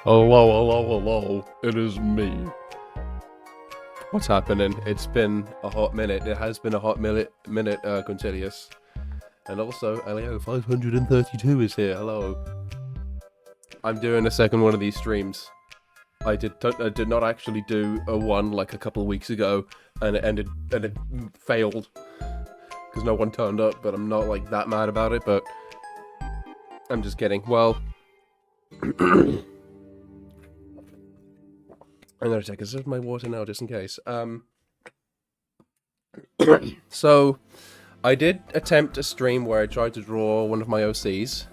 Hello, hello, hello. It is me. What's happening? It's been a hot minute. It has been a hot minute, Quintilius. And also, Elio 532 is here. Hello. I'm doing a second one of these streams. I did not actually do a one like a couple of weeks ago, and it failed because no one turned up. But I'm not like that mad about it. But I'm just kidding. Well. I'm gonna take a sip of my water now, just in case. So, I did attempt a stream where I tried to draw one of my OCs.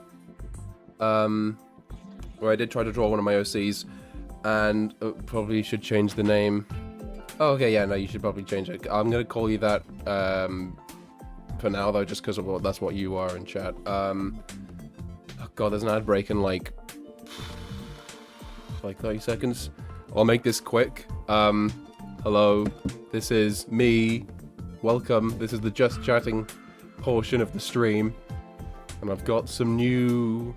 And probably should change the name. Oh, okay, yeah, no, you should probably change it. I'm gonna call you that, for now, though, just because of that's what you are in chat. Oh god, there's an ad break in, like 30 seconds. I'll make this quick. Hello, this is me. Welcome. This is the just chatting portion of the stream. And I've got some new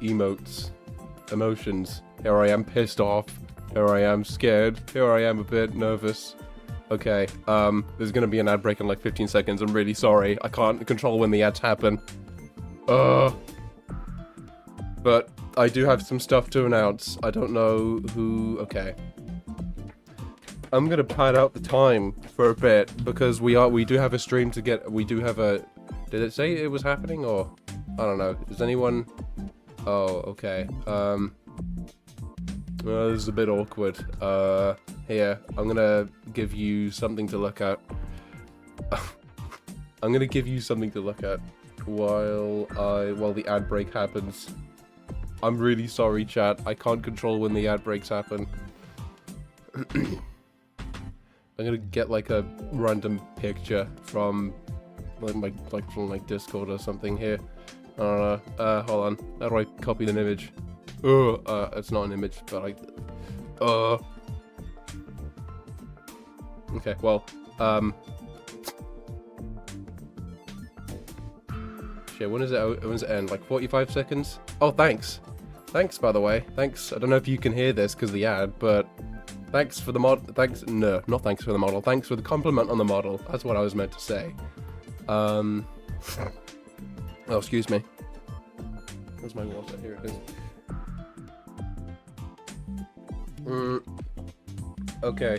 emotions. Here I am pissed off. Here I am scared. Here I am a bit nervous. Okay, there's gonna be an ad break in like 15 seconds. I'm really sorry. I can't control when the ads happen. But I do have some stuff to announce. I don't know who... Okay. I'm gonna pad out the time for a bit, because we do have a stream to get... We do have a... Did it say it was happening, or... I don't know. Is anyone... Oh, okay. Well, this is a bit awkward. Here. I'm gonna give you something to look at. I'm gonna give you something to look at while the ad break happens. I'm really sorry, chat. I can't control when the ad breaks happen. I'm gonna get like a random picture from from Discord or something here. I don't know. Hold on. How do I copy an image? It's not an image, but okay, well, shit, when does it end? Like 45 seconds? Oh, thanks. Thanks, by the way. Thanks. I don't know if you can hear this because of the ad, but thanks for the mod. Thanks. No, not thanks for the model. Thanks for the compliment on the model. That's what I was meant to say. Oh, excuse me. Where's my water? Here it is. Okay.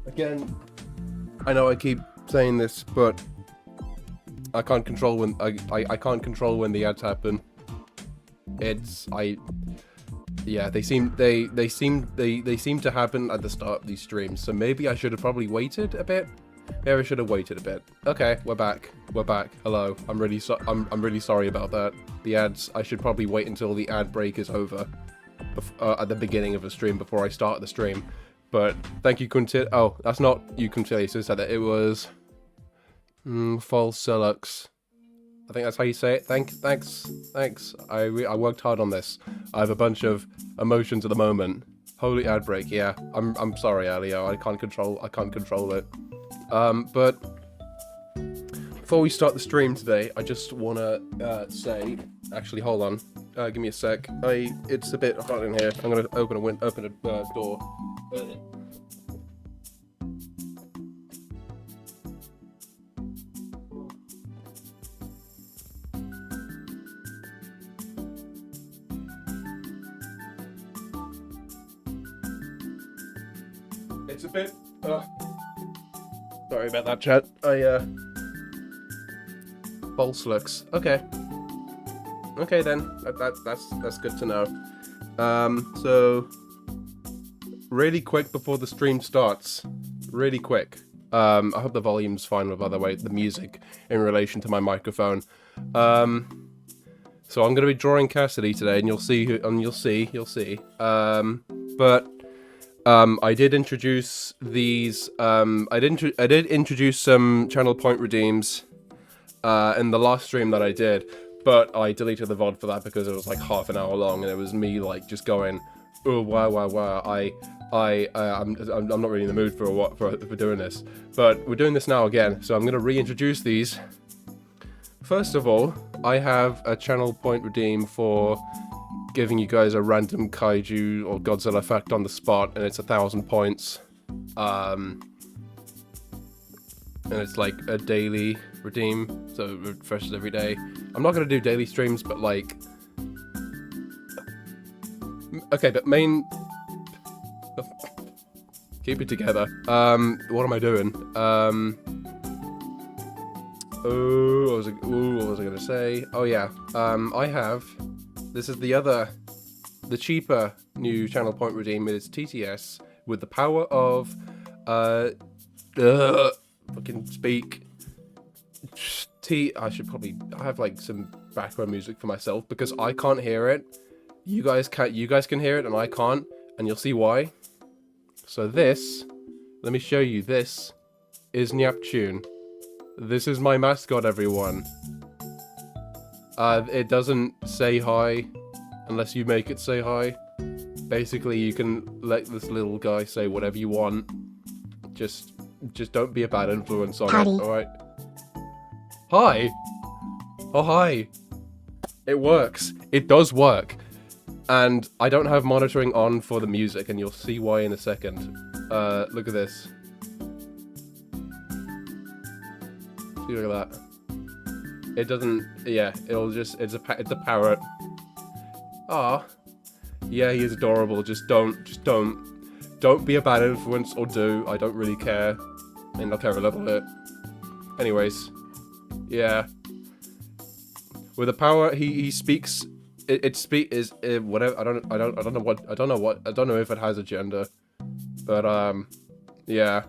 Again, I know I keep saying this, but I can't control when I can't control when the ads happen. Yeah, they seem to happen at the start of these streams. So maybe I should have probably waited a bit. Yeah, I should have waited a bit. Okay, we're back. We're back. Hello. I'm really sorry about that. The ads. I should probably wait until the ad break is over, at the beginning of the stream before I start the stream. But thank you, Quintil. Oh, that's not you, Quintilius, who said that. It was False Celux. I think that's how you say it. Thanks. I worked hard on this. I have a bunch of emotions at the moment. Holy ad break. Yeah, I'm sorry, Alio. I can't control it. But before we start the stream today, I just wanna say. Actually, hold on. Give me a sec. It's a bit hot in here. I'm gonna open a door. It's a bit. Sorry about that, chat. False looks. Okay. Okay then. That's good to know. So really quick before the stream starts. Really quick. I hope the volume's fine with, by the way, the music in relation to my microphone. So I'm gonna be drawing Cassidy today, and you'll see. I did introduce these. I did introduce some channel point redeems in the last stream that I did, but I deleted the VOD for that because it was like half an hour long, and it was me like just going, oh wow. I'm not really in the mood for doing this, but we're doing this now again. So I'm gonna reintroduce these first of all, I have a channel point redeem for giving you guys a random kaiju or Godzilla effect on the spot, and it's 1,000 points. And it's like a daily redeem, so it refreshes every day. I'm not gonna do daily streams, but like, okay, but main. Keep it together. What am I doing? What was I gonna say? Oh yeah. I have. This is the cheaper new channel point redeem. It is TTS with the power of fucking speak. I should probably have like some background music for myself because I can't hear it. You guys can hear it and I can't, and you'll see why. So this, let me show you. This is Neptune. This is my mascot, everyone. It doesn't say hi unless you make it say hi. Basically, you can let this little guy say whatever you want. Just don't be a bad influence on it, alright? Hi! Oh, hi! It works. It does work. And I don't have monitoring on for the music, and you'll see why in a second. Look at this. See, look at that. It doesn't, yeah, it'll just, it's a parrot. Ah, yeah, he is adorable. Just don't be a bad influence, or do. I don't really care. And I'll care a little bit. Anyways, yeah. With the power, he speaks. Whatever. I don't know if it has a gender, but yeah.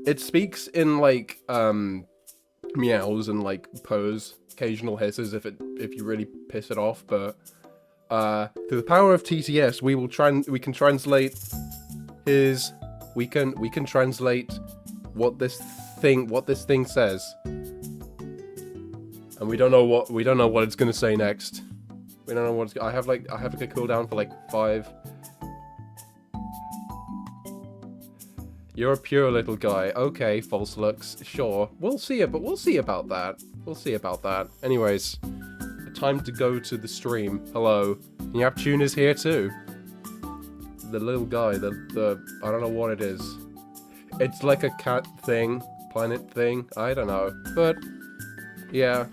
It speaks in like meows and like purrs, occasional hisses if you really piss it off, but through the power of TTS we can translate what this thing says. And we don't know what it's gonna say next. We don't know what I have like a cooldown for like 5. You're a pure little guy. Okay, false looks. Sure. We'll see it, but we'll see about that. We'll see about that. Anyways, time to go to the stream. Hello. Neptune is here too. The little guy, the I don't know what it is. It's like a cat thing, planet thing. I don't know. But yeah.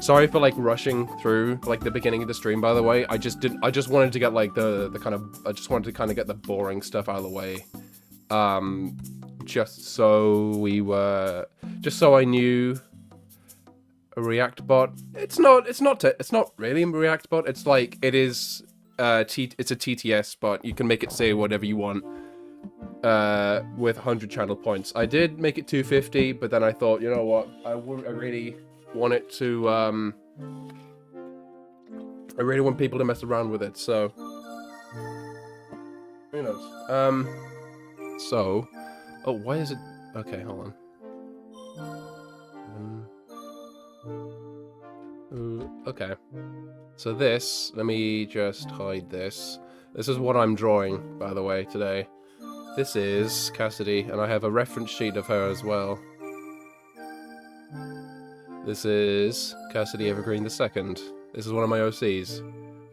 Sorry for like rushing through like the beginning of the stream, by the way. I just wanted to get like I just wanted to kind of get the boring stuff out of the way. Just so I knew a React bot. It's not really a React bot. It's like it is it's a TTS bot. You can make it say whatever you want with 100 channel points. I did make it 250, but then I thought, you know what, I really want it to I really want people to mess around with it, so who knows. So, oh, why is it? Okay, hold on. Okay. So this, let me just hide this. This is what I'm drawing, by the way, today. This is Cassidy, and I have a reference sheet of her as well. This is Cassidy Evergreen II. This is one of my OCs,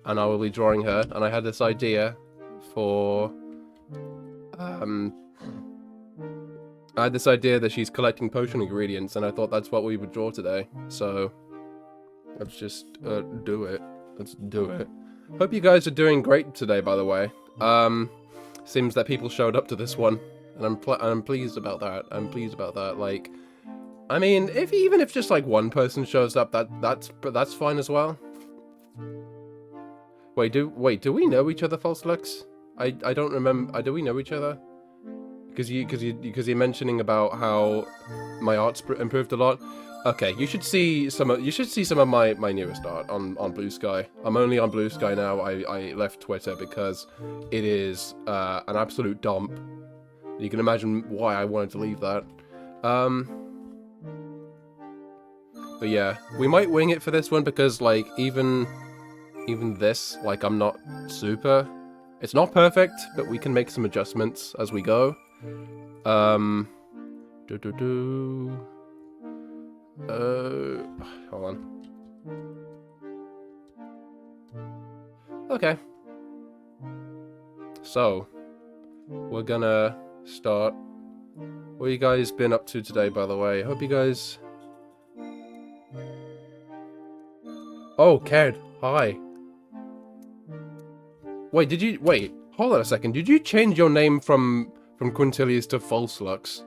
and I will be drawing her. And I had this idea for I had this idea that she's collecting potion ingredients, and I thought that's what we would draw today. So let's just do it. Let's do it. Hope you guys are doing great today, by the way. Seems that people showed up to this one, and I'm pleased about that. I'm pleased about that. Like, I mean, even if just like one person shows up, that's fine as well. Wait, do we know each other, False Lux? I don't remember. Do we know each other? Because you're mentioning about how my art's improved a lot. Okay, you should see some of my newest art on Blue Sky. I'm only on Blue Sky now. I left Twitter because it is an absolute dump. You can imagine why I wanted to leave that. But yeah, we might wing it for this one because like even this, like, I'm not super. It's not perfect, but we can make some adjustments as we go. Do do do. Hold on. Okay. So, we're gonna start. What you guys been up to today, by the way? Hope you guys... Oh, Ked. Hi. Wait, did you... Wait, hold on a second. Did you change your name from Quintilius to False Lux?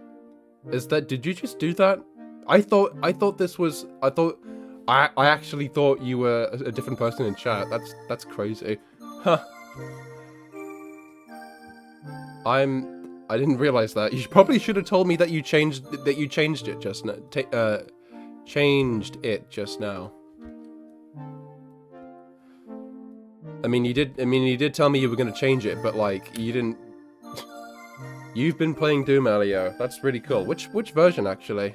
Is that... Did you just do that? I thought this was... I actually thought you were a different person in chat. That's crazy. Huh. I didn't realize that. You probably should have told me that you changed it just now. Changed it just now. I mean, you did tell me you were gonna change it, but like you didn't. You've been playing Doom, Elio. That's really cool. Which version actually?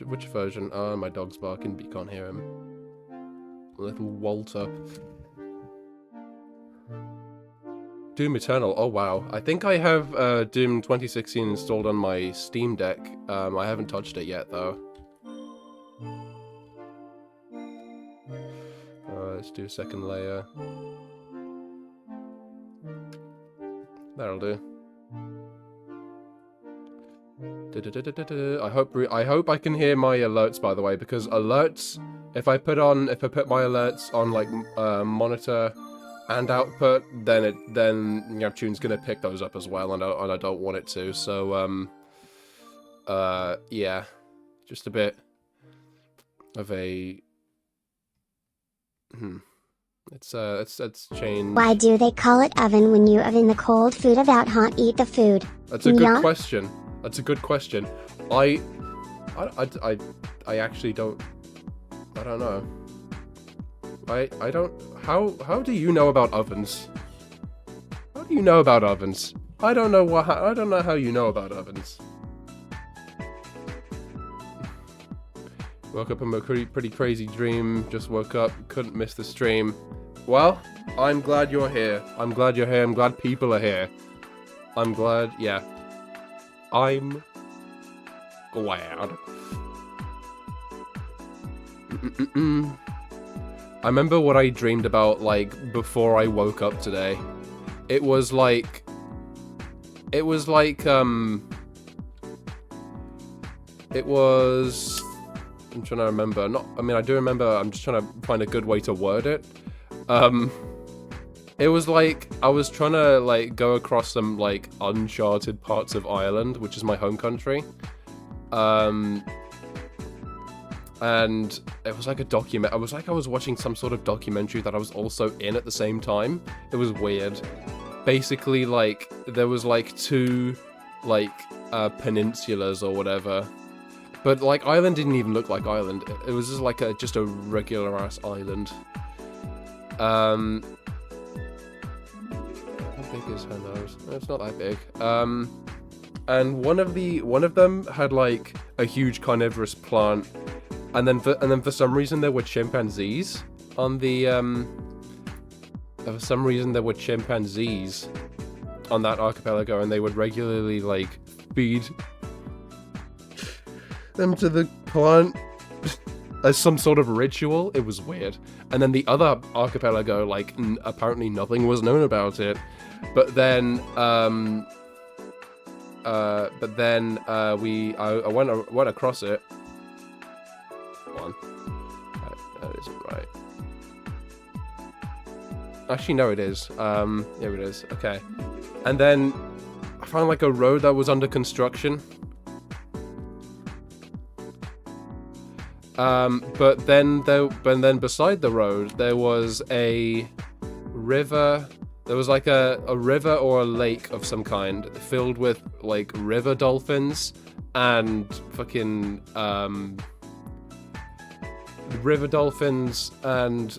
Which version? Oh, my dog's barking, but you can't hear him. Little Walter. Doom Eternal. Oh wow. I think I have Doom 2016 installed on my Steam Deck. I haven't touched it yet though. Let's do a second layer. That'll do. I hope I can hear my alerts, by the way, because alerts, if I put my alerts on like monitor and output, then Neptune's gonna pick those up as well, and I don't want it to. So yeah, just a bit of a Let's change. Why do they call it oven when you oven the cold food about hot eat the food? That's a good question. That's a good question. I actually don't. I don't know. I don't. How do you know about ovens? How do you know about ovens? I don't know what. I don't know how you know about ovens. Woke up in a pretty crazy dream. Just woke up. Couldn't miss the stream. Well, I'm glad you're here. I'm glad you're here. I'm glad people are here. I'm glad. Yeah. I'm glad. I remember what I dreamed about, like, before I woke up today. It was like... It was... I'm trying to remember. I mean, I do remember. I'm just trying to find a good way to word it. It was like I was trying to like go across some like uncharted parts of Ireland, which is my home country. And it was like a document. I was watching some sort of documentary that I was also in at the same time. It was weird. Basically, like there was like two like peninsulas or whatever. But, like, Ireland didn't even look like Ireland. It was just, like, just a regular-ass island. How big is her nose? No, it's not that big. And one of them had, like, a huge carnivorous plant. And then for some reason, there were chimpanzees on the, For some reason, there were chimpanzees on that archipelago, and they would regularly, like, feed them to the plant as some sort of ritual. It was weird. And then the other archipelago, like, apparently nothing was known about it. But then, I went across it. Come on. That isn't right. Actually, no, it is. Here it is. Okay. And then I found, like, a road that was under construction. But then beside the road there was a river. There was like a river or a lake of some kind filled with like river dolphins and fucking river dolphins and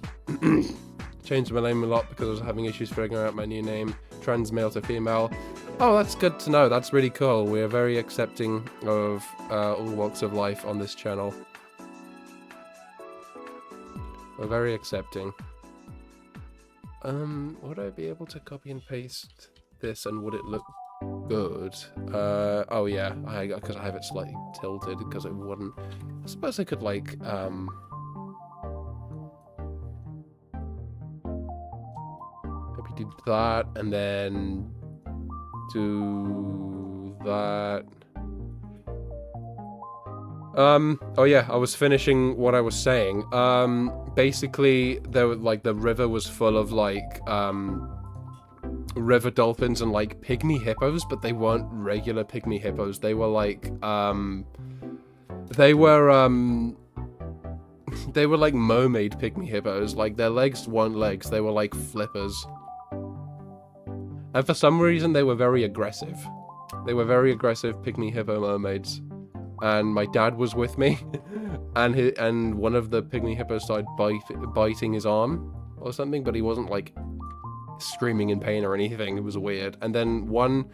changed my name a lot because I was having issues figuring out my new name. Trans male to female. Oh, that's good to know. That's really cool. We are very accepting of all walks of life on this channel. We're very accepting. Would I be able to copy and paste this and would it look good? Oh yeah, because I have it slightly tilted because it wouldn't. I suppose I could like maybe do that and then do that. Oh yeah, I was finishing what I was saying. Basically, there were, like, the river was full of, like, river dolphins and, like, pygmy hippos, but they weren't regular pygmy hippos. They were, like, they were, like, mermaid pygmy hippos. Like, their legs weren't legs, they were, like, flippers. And for some reason, they were very aggressive. They were very aggressive pygmy hippo mermaids. And my dad was with me, and one of the pygmy hippos started biting his arm or something, but he wasn't like screaming in pain or anything. It was weird. And then one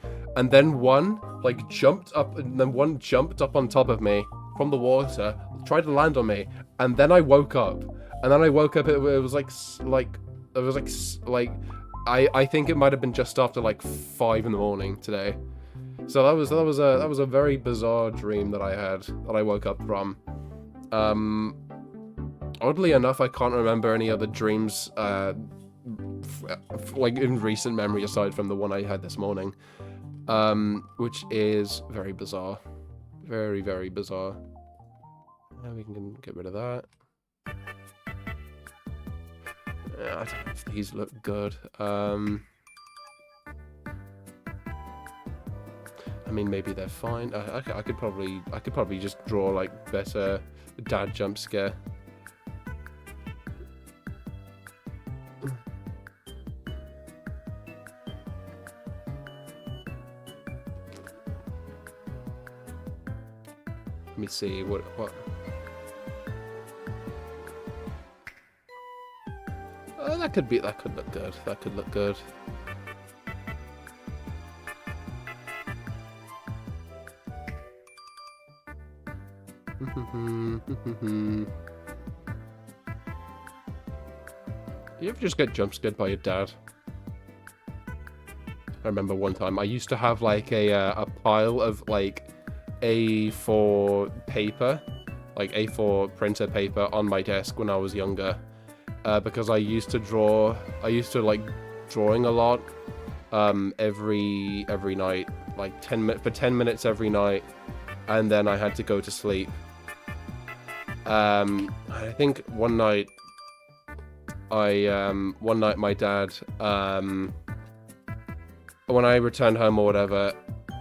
like jumped up, and then one jumped up on top of me from the water, tried to land on me, and then I woke up. And then I woke up. It was like I think it might have been just after like 5 in the morning today. So that was a very bizarre dream that I had, that I woke up from. Oddly enough, I can't remember any other dreams, like in recent memory aside from the one I had this morning, which is very bizarre, very, very bizarre. Now we can get rid of that. I don't know if these look good. I mean, maybe they're fine. I could probably just draw like better dad jump scare. Let me see what. That could look good. That could look good. You ever just get jump scared by your dad? I remember one time I used to have like a pile of like A4 paper, like A4 printer paper on my desk when I was younger, because I used to like drawing a lot, every night, like 10 minutes every night, and then I had to go to sleep. I think one night my dad, when I returned home or whatever,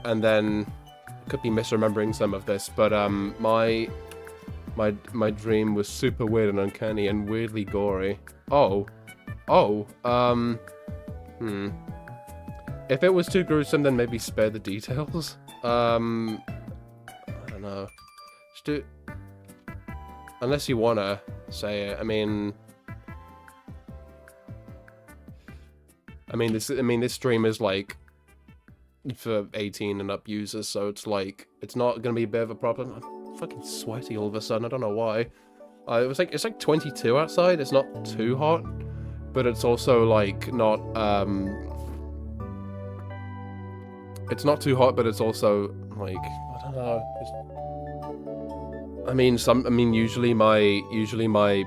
and then I could be misremembering some of this, but my dream was super weird and uncanny and weirdly gory. If it was too gruesome, then maybe spare the details. I don't know. Just do. Unless you wanna say it. I mean, this stream is like for 18 and up users, so it's like it's not gonna be a bit of a problem. I'm fucking sweaty all of a sudden. I don't know why. It's like 22 outside. It's not too hot, but it's also like not It's not too hot, but it's also like I don't know. Usually my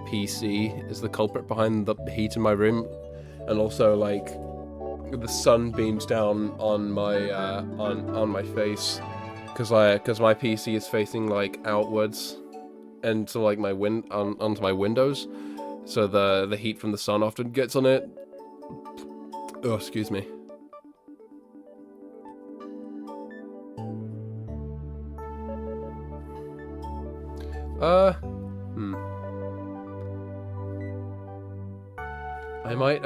PC is the culprit behind the heat in my room, and also like the sun beams down on my on my face because my PC is facing like outwards and to like my onto my windows, so the heat from the sun often gets on it. Oh, excuse me. I might,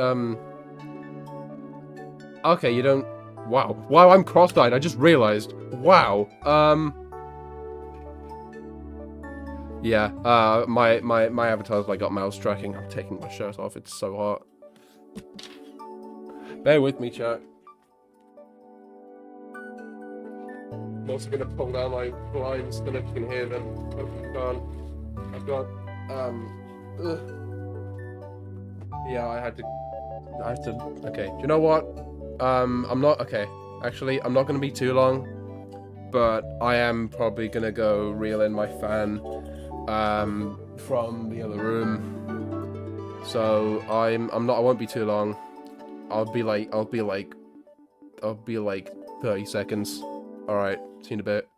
okay, you don't... Wow, I'm cross-eyed, I just realized. Wow, yeah, my avatar's like got mouse tracking. I'm taking my shirt off, it's so hot. Bear with me, chat. I'm also gonna pull down my blinds, don't know if you can hear them. Hope you can't. I've got, yeah, I have to, okay, do you know what? I'm not, okay. Actually, I'm not gonna be too long, but I am probably gonna go reel in my fan, from the other room. So I won't be too long. I'll be like 30 seconds. Alright, see you in a bit.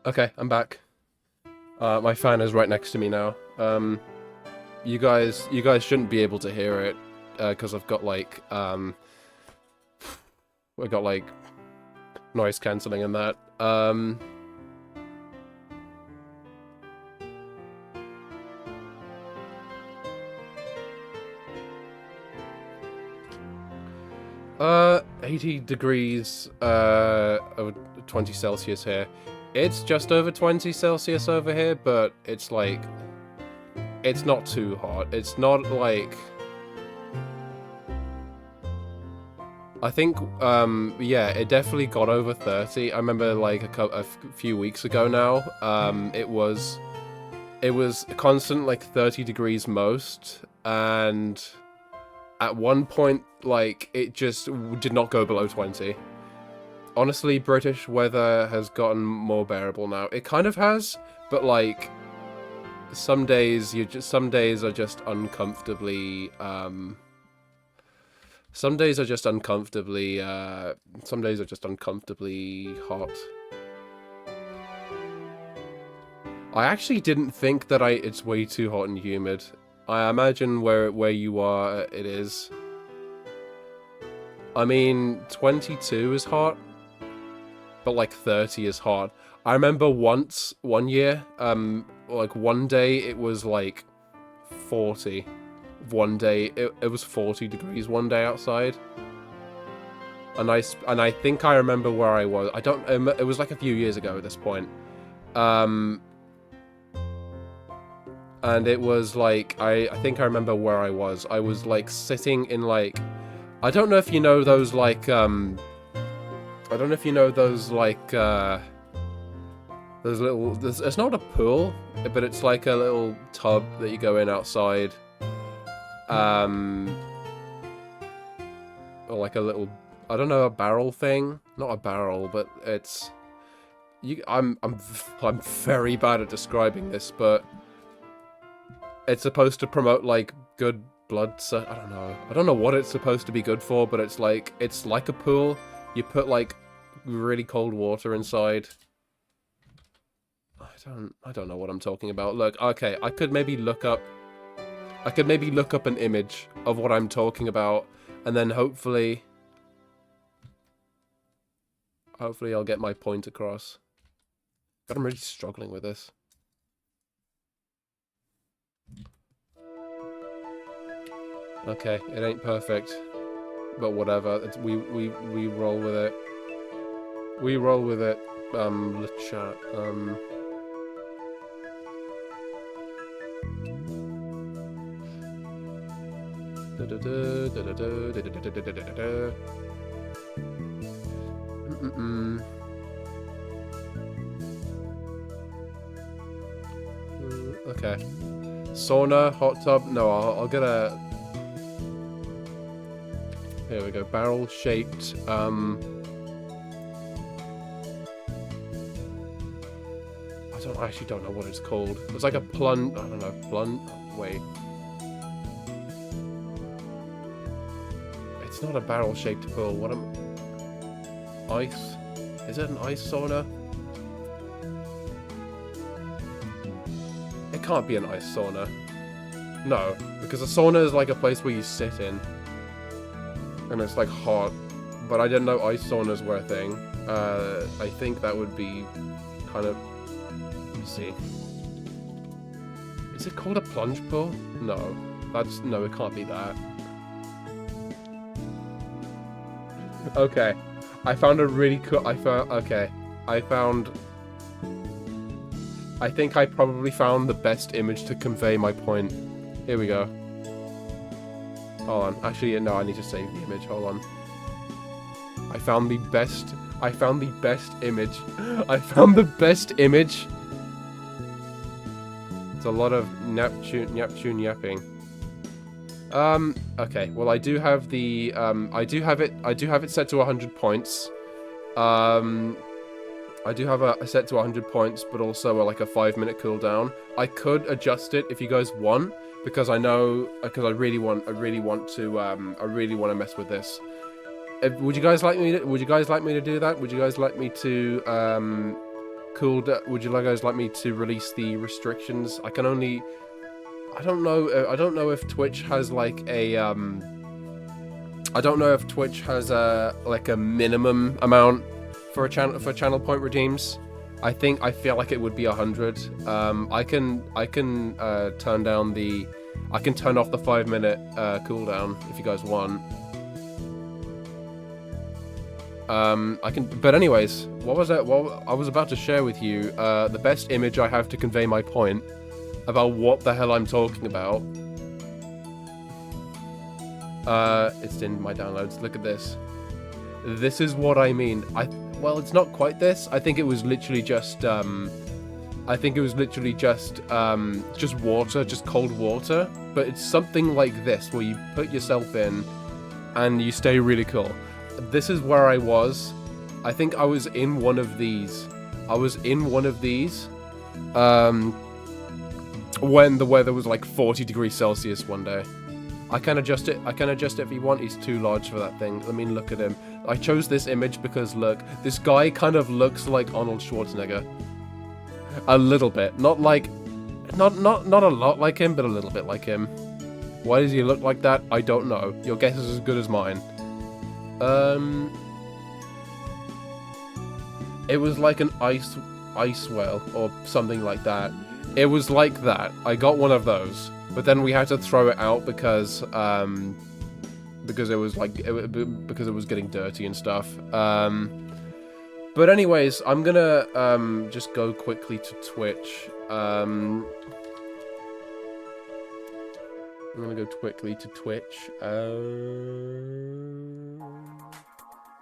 Okay, I'm back. My fan is right next to me now. You guys shouldn't be able to hear it, because I've got like, noise cancelling and that. Uh, 80 degrees, 20 Celsius here. It's just over 20 Celsius over here, but it's like, it's not too hot. It's not like, I think, yeah, it definitely got over 30. I remember like a few weeks ago now, it was constant like 30 degrees most, and at one point, like, it just did not go below 20. Honestly, British weather has gotten more bearable now. It kind of has, but like some days are just uncomfortably some days are just uncomfortably hot. I actually didn't think that it's way too hot and humid. I imagine where you are it is. I mean, 22 is hot, but like 30 is hot. I remember one year, like one day it was like 40. One day it was 40 degrees one day outside. And I think I remember where I was. I don't, it was like a few years ago at this point. And it was like, I think I remember where I was. I was like sitting in like, I don't know if you know those like, I don't know if you know those like, those little, it's not a pool, but it's like a little tub that you go in outside. Or like a little, I don't know, a barrel thing? Not a barrel, but it's, I'm very bad at describing this, but it's supposed to promote like good blood, I don't know what it's supposed to be good for, but it's like a pool. You put like really cold water inside. I don't know what I'm talking about. Look, okay, I could maybe look up an image of what I'm talking about, and then hopefully I'll get my point across. God, I'm really struggling with this. Okay, it ain't perfect, but whatever. We roll with it. We roll with it. Let's chat. Okay. Sauna, hot tub. No, I'll get a. Here we go. Barrel shaped. I actually don't know what it's called. It's like a plunge. I don't know. Plunge. Wait. It's not a barrel shaped pool. What am. Ice? Is it an ice sauna? It can't be an ice sauna. No, because a sauna is like a place where you sit in. And it's like hot. But I didn't know ice saunas were a thing. I think that would be kind of... Let me see. Is it called a plunge pool? No. No, it can't be that. Okay. I found a really cool... Okay. I think I probably found the best image to convey my point. Here we go. Hold on. Actually, no, I need to save the image. Hold on. I found the best image. I found the best image. It's a lot of Neptune yapping. Okay. Well, I do have the, I do have it set to 100 points. I do have a set to 100 points, but also like a 5-minute cooldown. I could adjust it if you guys want, because I really want to mess with this. Would you guys like me to do that? Would you guys like me to would you guys like me to release the restrictions? I don't know if Twitch has like a like a minimum amount for channel point redeems. I feel like it would be 100. I can turn off the 5-minute cooldown if you guys want. But anyways, what I was about to share with you, the best image I have to convey my point about what the hell I'm talking about. It's in my downloads. Look at this. This is what I mean. Well, it's not quite this. I think it was literally just water, just cold water. But it's something like this, where you put yourself in, and you stay really cool. This is where I was. I think I was in one of these. When the weather was like 40 degrees Celsius one day. I can adjust it if you want. He's too large for that thing. I mean, look at him. I chose this image because, look, this guy kind of looks like Arnold Schwarzenegger. A little bit. Not a lot like him, but a little bit like him. Why does he look like that? I don't know. Your guess is as good as mine. It was like an ice well or something like that. It was like that. I got one of those, but then we had to throw it out because it was because it was getting dirty and stuff. But anyways, I'm gonna just go quickly to Twitch. I'm gonna go quickly to Twitch.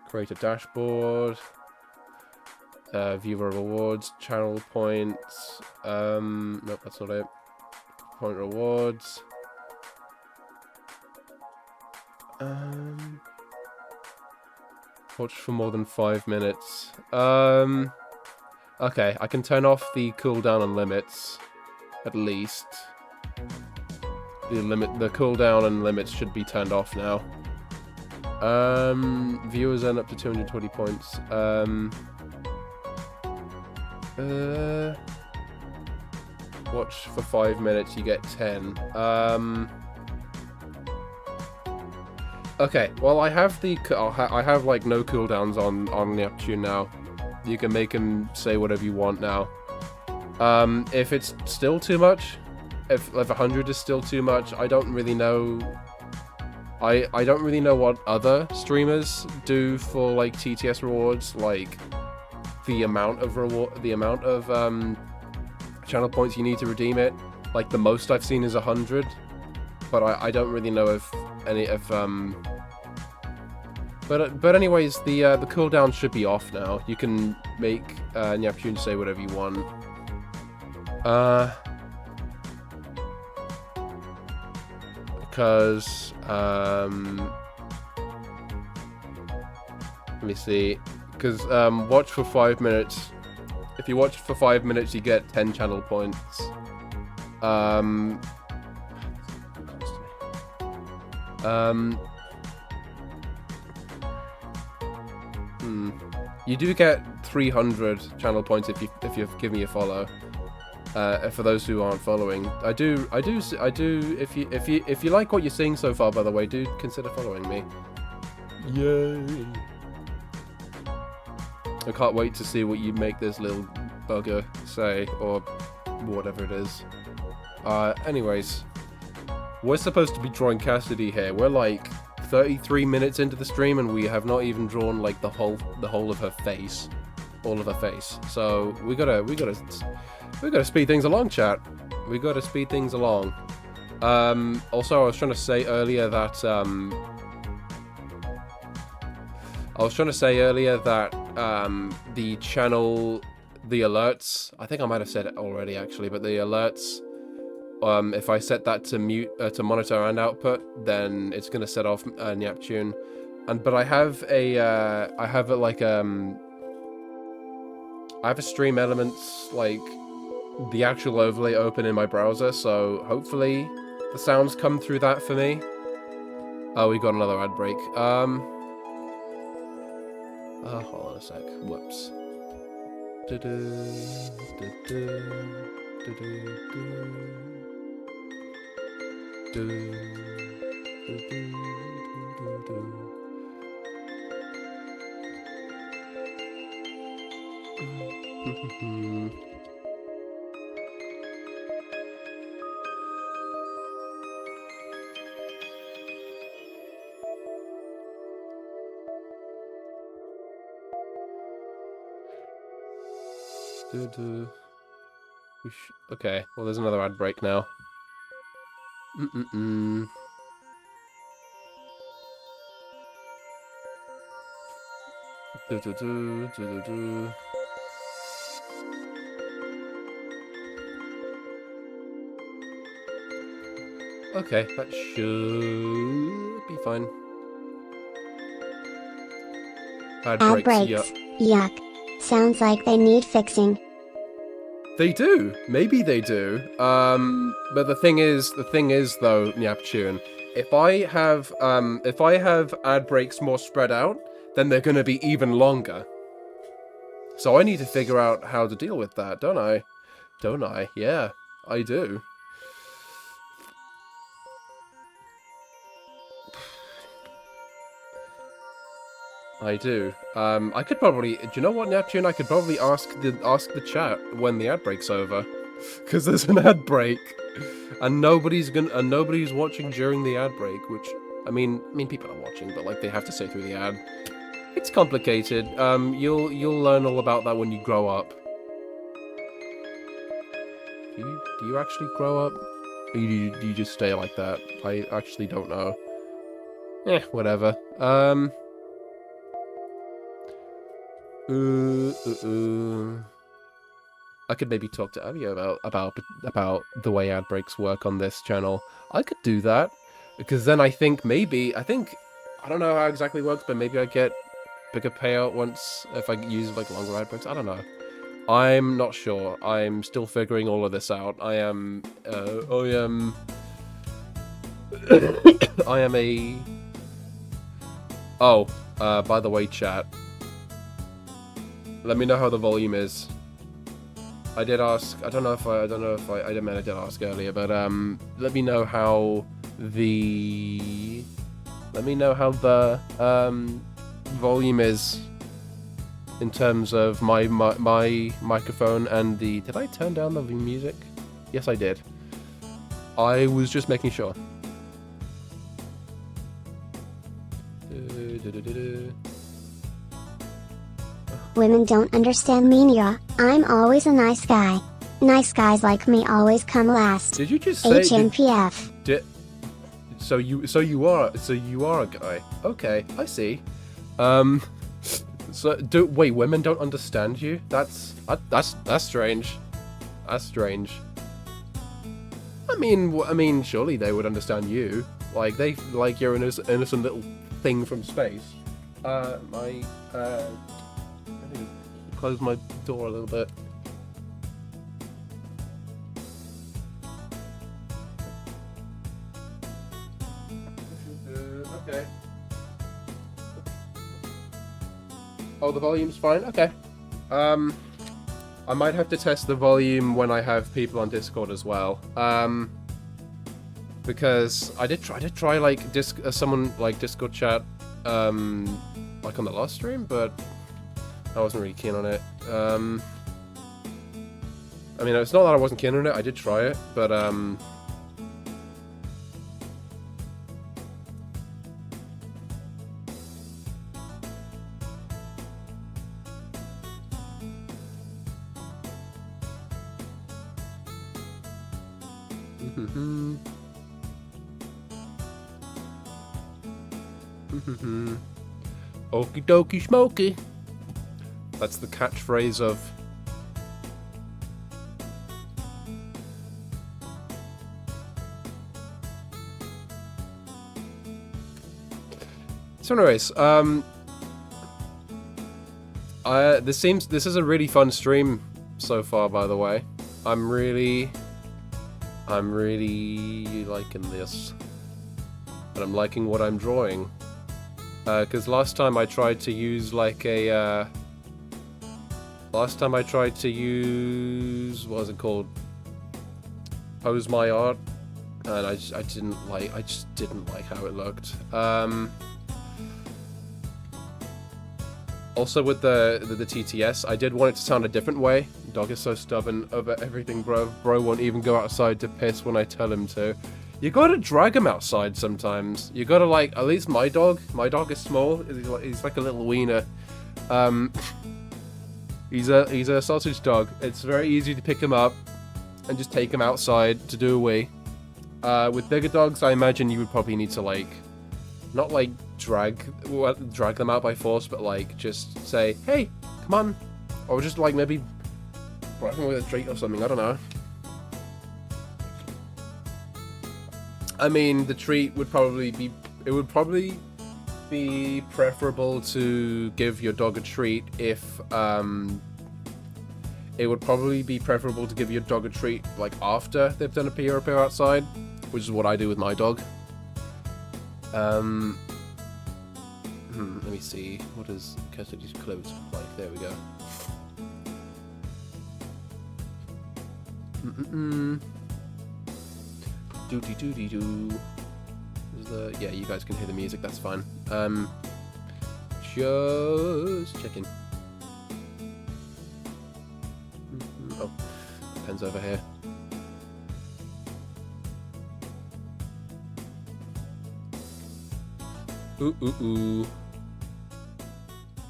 Create a dashboard. Viewer rewards, channel points. Nope, that's not it. Point rewards. Watch for more than 5 minutes. Okay, I can turn off the cooldown and limits, at least. The cooldown and limits should be turned off now. Viewers earn up to 220 points. Watch for 5 minutes, you get 10. Okay, well I have I have like no cooldowns on Neptune now. You can make him say whatever you want now. If it's still too much, if 100 is still too much, I don't really know. I don't really know what other streamers do for like TTS rewards, like the amount of channel points you need to redeem it. Like the most I've seen is 100, but I don't really know if any of But anyways, the cooldown should be off now. You can make Neptune say whatever you want. Because let me see. Because watch for 5 minutes. If you watch for 5 minutes, you get 10 channel points. You do get 300 channel points if you give me a follow. For those who aren't following, I do. If you like what you're seeing so far, by the way, do consider following me. Yay! I can't wait to see what you make this little bugger say, or whatever it is. Anyways, we're supposed to be drawing Cassidy here. We're like 33 minutes into the stream, and we have not even drawn like the whole of her face, all of her face. So we gotta speed things along, chat. We gotta speed things along. Also, I was trying to say earlier that the channel, the alerts, I think I might have said it already actually, but the alerts, if I set that to mute, to monitor and output, then it's gonna set off Neptune. But I have a Stream Elements, like, the actual overlay open in my browser, so hopefully the sounds come through that for me. Oh, we got another ad break. Hold on a sec. Whoops. Okay, well, there's another ad break now. Okay, that should be fine. Ad breaks. Yuck. Sounds like they need fixing. They do. Maybe they do. But the thing is though, Neptune, if I have ad breaks more spread out, then they're gonna be even longer. So I need to figure out how to deal with that, don't I? Don't I? Yeah, I do. I do. I could probably. Do you know what, Neptune? I could probably ask the chat when the ad break's over, because there's an ad break, and nobody's watching during the ad break. Which I mean, people are watching, but like they have to sit through the ad. It's complicated. You'll learn all about that when you grow up. Do you actually grow up? Or do you just stay like that? I actually don't know. Whatever. I could maybe talk to Abby about the way ad breaks work on this channel. I could do that, because then I don't know how it exactly works, but maybe I get bigger payout once if I use like longer ad breaks. I don't know. I'm not sure. I'm still figuring all of this out. I am a. Oh, by the way, chat. Let me know how the volume is. I did ask. I didn't mean I did ask earlier, but let me know how the volume is in terms of my microphone and the. Did I turn down the music? Yes, I did. I was just making sure. Women don't understand me, Nia. I'm always a nice guy. Nice guys like me always come last. Did you just say HMPF? So you are a guy. Okay, I see. Wait, women don't understand you? That's strange. That's strange. I mean, surely they would understand you. Like you're an innocent little thing from space. I need to close my door a little bit. Okay. Oh, the volume's fine? Okay. I might have to test the volume when I have people on Discord as well. Because I did try like someone like Discord chat, like on the last stream, but I wasn't really keen on it. I mean, it's not that I wasn't keen on it. I did try it, but Okie dokie smoky. That's the catchphrase of. So anyways, this is a really fun stream so far, by the way. I'm really liking this. And I'm liking what I'm drawing. Because last time I tried to use like a what was it called? Pose my art, and I just didn't like how it looked. Also with the TTS, I did want it to sound a different way. Dog is so stubborn over everything, bro. Bro won't even go outside to piss when I tell him to. You gotta drag him outside sometimes. You gotta, like, at least my dog is small. He's like a little wiener. He's a sausage dog. It's very easy to pick him up and just take him outside to do a wee. With bigger dogs, I imagine you would probably need to, like, not like drag them out by force, but like just say, hey, come on, or just like maybe bribe him with a treat or something. I don't know. I mean, the treat would probably be preferable to give your dog a treat if it would probably be preferable to give your dog a treat like after they've done a pee or a poo outside, which is what I do with my dog. Let me see. What does Cassidy's clothes look like? There we go. Doody doody doo. Yeah, you guys can hear the music. That's fine. Just checking. Oh, pen's over here. Ooh.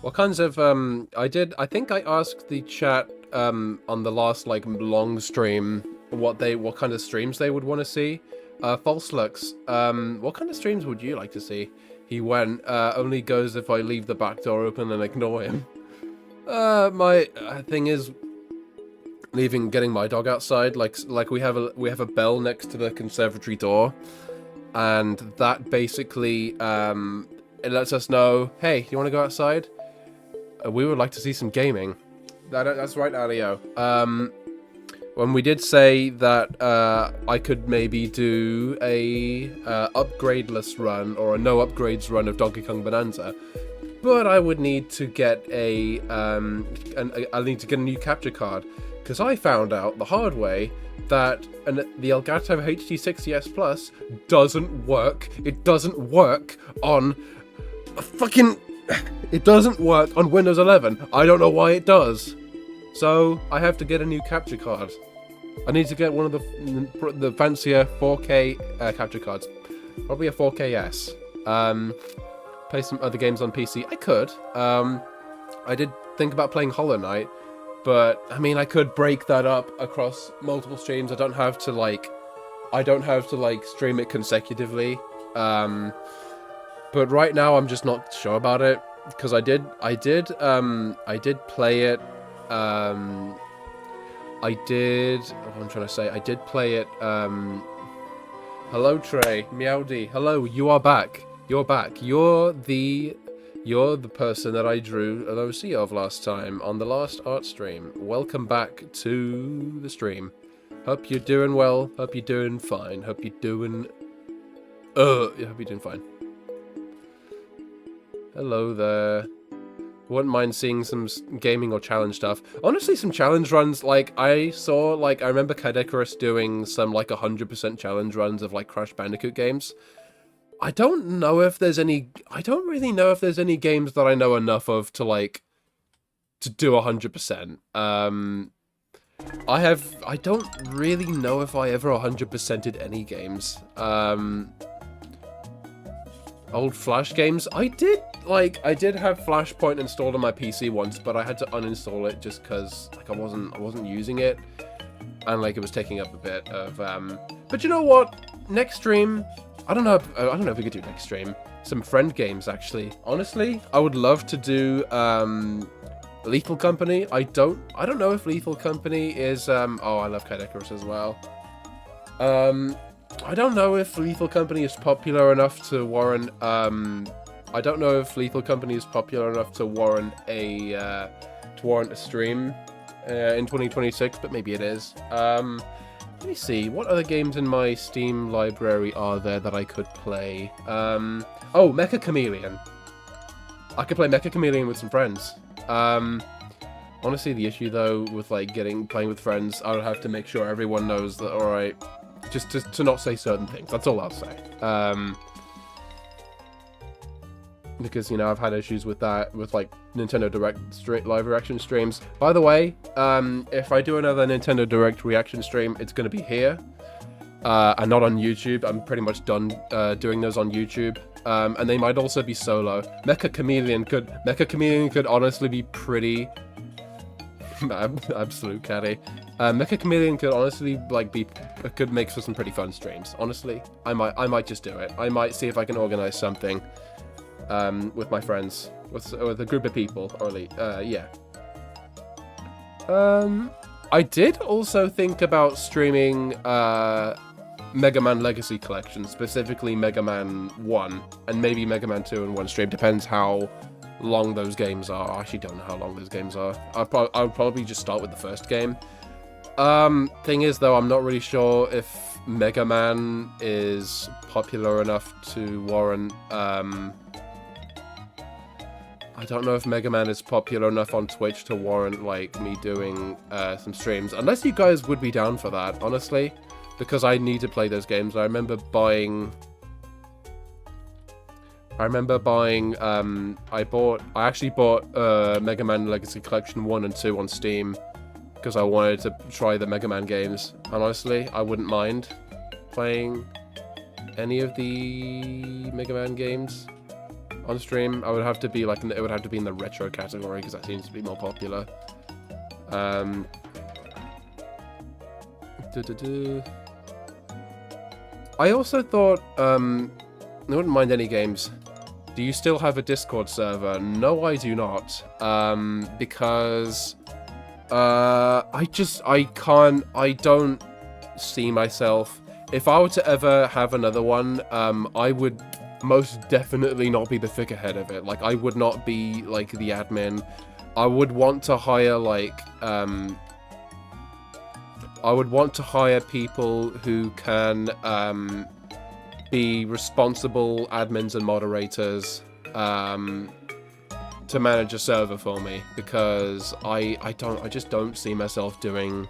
What kinds of, I think I asked the chat, on the last, like, long stream, what kind of streams they would want to see. False Lux, what kind of streams would you like to see? He went, only goes if I leave the back door open and ignore him. My thing is, getting my dog outside, like we have a bell next to the conservatory door. And that basically, it lets us know, hey, you want to go outside? We would like to see some gaming. That's right, Alio. When we did say that I could maybe do a upgradeless run or a no upgrades run of Donkey Kong Bonanza, but I would need to get I need to get a new capture card, because I found out the hard way that the Elgato HD60S Plus doesn't work. It doesn't work on it doesn't work on Windows 11. I don't know why it does. So I have to get a new capture card. I need to get one of the fancier 4K capture cards. Probably a 4KS. Play some other games on PC. I could. I did think about playing Hollow Knight. But, I mean, I could break that up across multiple streams. I don't have to, like, stream it consecutively. But right now, I'm just not sure about it. Because I did play it, I did play it, hello, Trey, Meowdy, hello, you are back. You're back. You're the person that I drew an OC of last time on the last art stream. Welcome back to the stream. Hope you're doing well. Hope you're doing fine. Hope you're doing fine. Hello there. Wouldn't mind seeing some gaming or challenge stuff. Honestly, some challenge runs, like, I saw, like, I remember Cadecarus doing some, like, 100% challenge runs of, like, Crash Bandicoot games. I don't know if there's any... I don't really know if there's any games that I know enough of to, like, to do 100%. I don't really know if I ever 100%ed any games. Old Flash games. I did have Flashpoint installed on my PC once, but I had to uninstall it just because, like, I wasn't using it. And, like, it was taking up a bit of, But you know what? Next stream... I don't know if we could do next stream. Some friend games, actually. Honestly, I would love to do, Lethal Company. I don't know if Lethal Company is, oh, I love Cadecarus as well. I don't know if Lethal Company is popular enough to warrant, I don't know if Lethal Company is popular enough to warrant a stream, in 2026, but maybe it is. Let me see, what other games in my Steam library are there that I could play? Oh, Mecha Chameleon. I could play Mecha Chameleon with some friends. Honestly, the issue, though, with, like, playing with friends, I would have to make sure everyone knows that, alright, just to not say certain things. That's all I'll say. Because, you know, I've had issues with that, with, like, Nintendo Direct live reaction streams. By the way, if I do another Nintendo Direct reaction stream, it's going to be here, and not on YouTube. I'm pretty much done doing those on YouTube. And they might also be solo. Mecha Chameleon could honestly be pretty... Absolute caddy. Mecha Chameleon could honestly, like, could make for some pretty fun streams. Honestly, I might just do it. I might see if I can organize something, with my friends, with a group of people, or yeah. I did also think about streaming, Mega Man Legacy Collection, specifically Mega Man 1, and maybe Mega Man 2 in one stream. Depends how long those games are. I actually don't know how long those games are. I'll probably just start with the first game. Thing is, though, I'm not really sure if Mega Man is popular enough to warrant, I don't know if Mega Man is popular enough on Twitch to warrant, like, me doing, some streams. Unless you guys would be down for that, honestly. Because I need to play those games. I actually bought Mega Man Legacy Collection 1 and 2 on Steam. Because I wanted to try the Mega Man games. Honestly, I wouldn't mind playing any of the Mega Man games on stream. I would have to be, like, it would have to be in the retro category, because that seems to be more popular. I also thought, I wouldn't mind any games. Do you still have a Discord server? No, I do not. Because, I don't see myself. If I were to ever have another one, I would most definitely not be the figurehead of it. Like, I would not be, like, the admin. I would want to hire, like, I would want to hire people who can be responsible admins and moderators to manage a server for me, because I just don't see myself doing,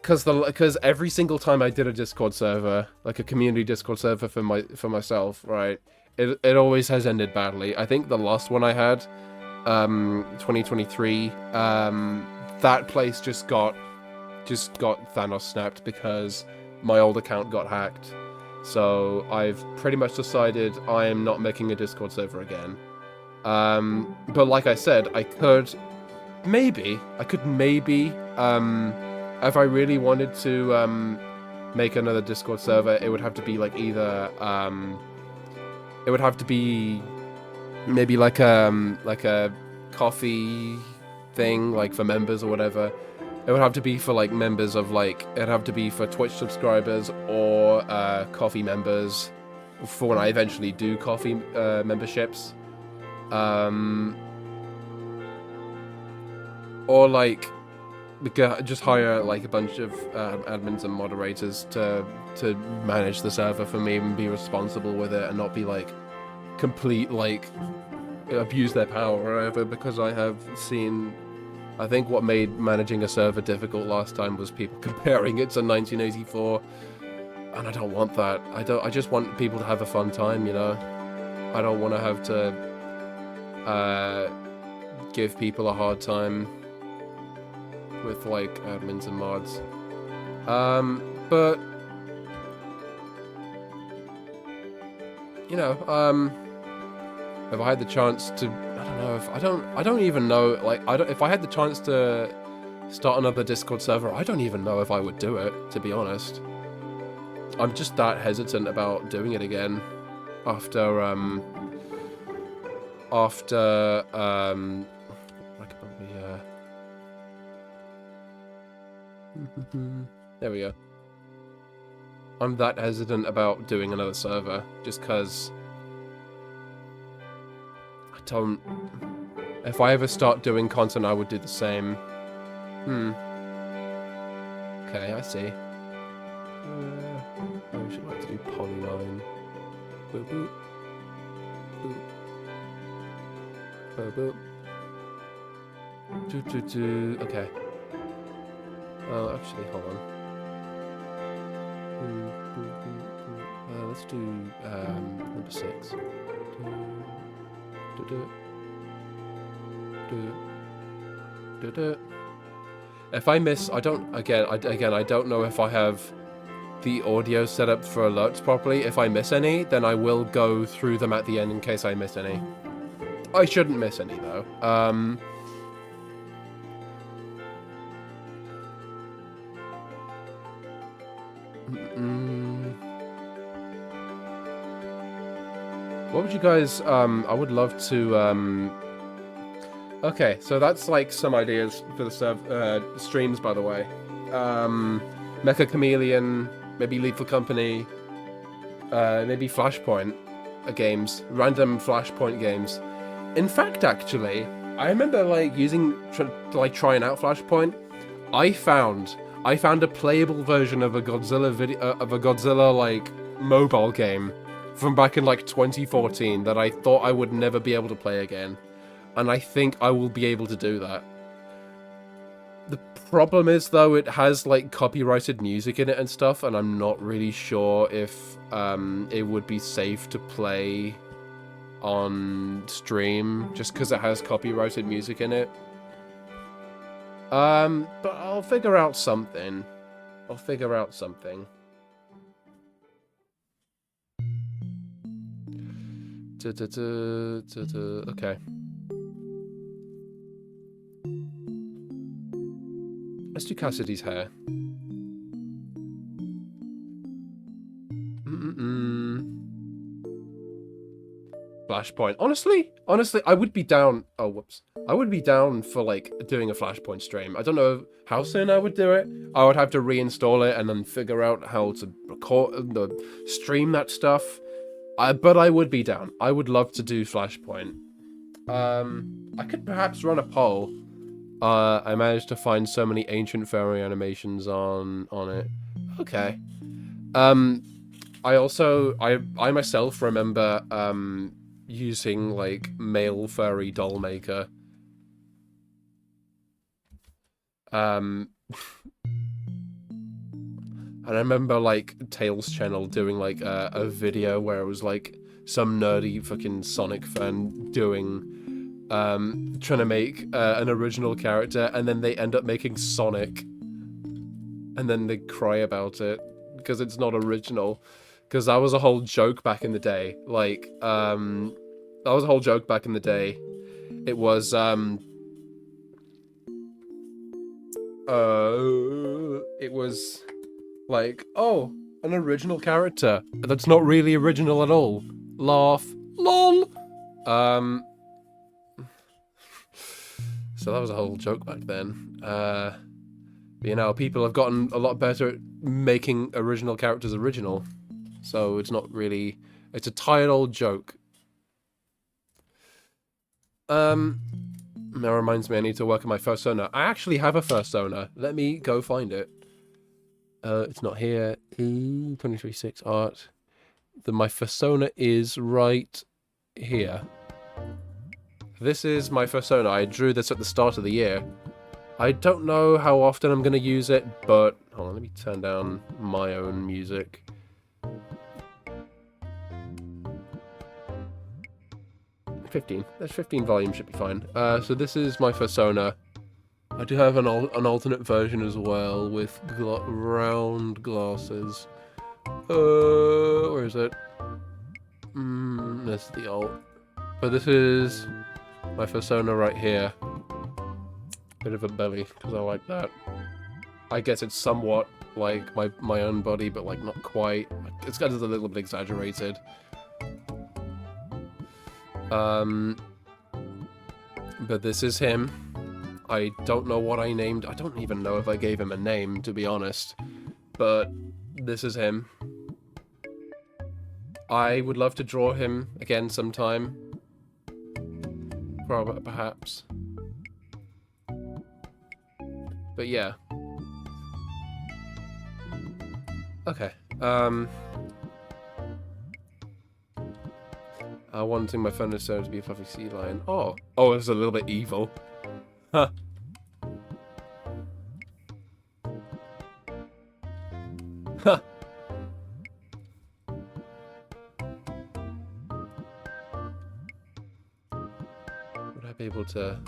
because every single time I did a Discord server, like a community Discord server for myself, right, it always has ended badly. I think the last one I had, 2023, that place just got Thanos snapped because my old account got hacked. So I've pretty much decided I am not making a Discord server again. But like I said, I could maybe, if I really wanted to make another Discord server, it would have to be like either, it would have to be maybe like a coffee thing, like for members or whatever. It would have to be for, like, members of, like, it'd have to be for Twitch subscribers or coffee members for when I eventually do coffee memberships. Or, like, just hire, like, a bunch of admins and moderators to manage the server for me and be responsible with it and not be, like, complete, like, abuse their power or whatever, because I have seen. I think what made managing a server difficult last time was people comparing it to 1984, and I don't want that. I just want people to have a fun time, you know. I don't want to have to give people a hard time with like admins and mods. But you know, if I had the chance to, I don't know, if I don't even know, like, if I had the chance to start another Discord server, I don't even know if I would do it, to be honest. I'm just that hesitant about doing it again after, I could probably, there we go. I'm that hesitant about doing another server, just because I don't... If I ever start doing content, I would do the same. Okay, I see. I should like to do polyline. Boop, boop. Boop. Boop, boop. Okay. Oh, actually, hold on. Let's do number 6. If I miss, I don't. Again, I don't know if I have the audio set up for alerts properly. If I miss any, then I will go through them at the end in case I miss any. I shouldn't miss any though. What would you guys, I would love to, okay, so that's like some ideas for the streams, by the way. Mecha Chameleon, maybe Lethal Company, maybe Flashpoint games, random Flashpoint games. In fact, actually, I remember like trying out Flashpoint. I found a playable version of a Godzilla like mobile game from back in like 2014 that I thought I would never be able to play again, and I think I will be able to do that. The problem is though, it has like copyrighted music in it and stuff, and I'm not really sure if it would be safe to play on stream just because it has copyrighted music in it. But I'll figure out something. Okay. Let's do Cassidy's hair. Flashpoint. Honestly, I would be down. Oh, whoops. I would be down for like doing a Flashpoint stream. I don't know how soon I would do it. I would have to reinstall it and then figure out how to stream that stuff. But I would be down. I would love to do Flashpoint. I could perhaps run a poll. I managed to find so many ancient fairy animations on it. Okay. I myself remember using like male furry doll maker. And I remember like Tails channel doing like a video where it was like some nerdy fucking Sonic fan doing trying to make an original character, and then they end up making Sonic, and then they cry about it because it's not original. Because that was a whole joke back in the day. Like that was a whole joke back in the day. It was like, oh, an original character that's not really original at all. Laugh. LOL. So that was a whole joke back then. You know, people have gotten a lot better at making original characters original. So it's not really... It's a tired old joke. That reminds me, I need to work on my Fursona. I actually have a Fursona. Let me go find it. It's not here. 23.6 art. My Fursona is right here. This is my persona. I drew this at the start of the year. I don't know how often I'm going to use it, but... Hold on, let me turn down my own music. There's 15 volumes, should be fine. So this is my persona. I do have an alternate version as well with round glasses. Where is it? This is the alt. But this is my persona right here. Bit of a belly, because I like that. I guess it's somewhat like my own body, but like not quite. It's kind of a little bit exaggerated. But this is him. I don't know what I named. I don't even know if I gave him a name, to be honest. But this is him. I would love to draw him again sometime. Probably, perhaps. But yeah. Okay. Wanting my furniture to be a fluffy sea lion. Oh, it's a little bit evil. Huh. Huh. Would I be able to...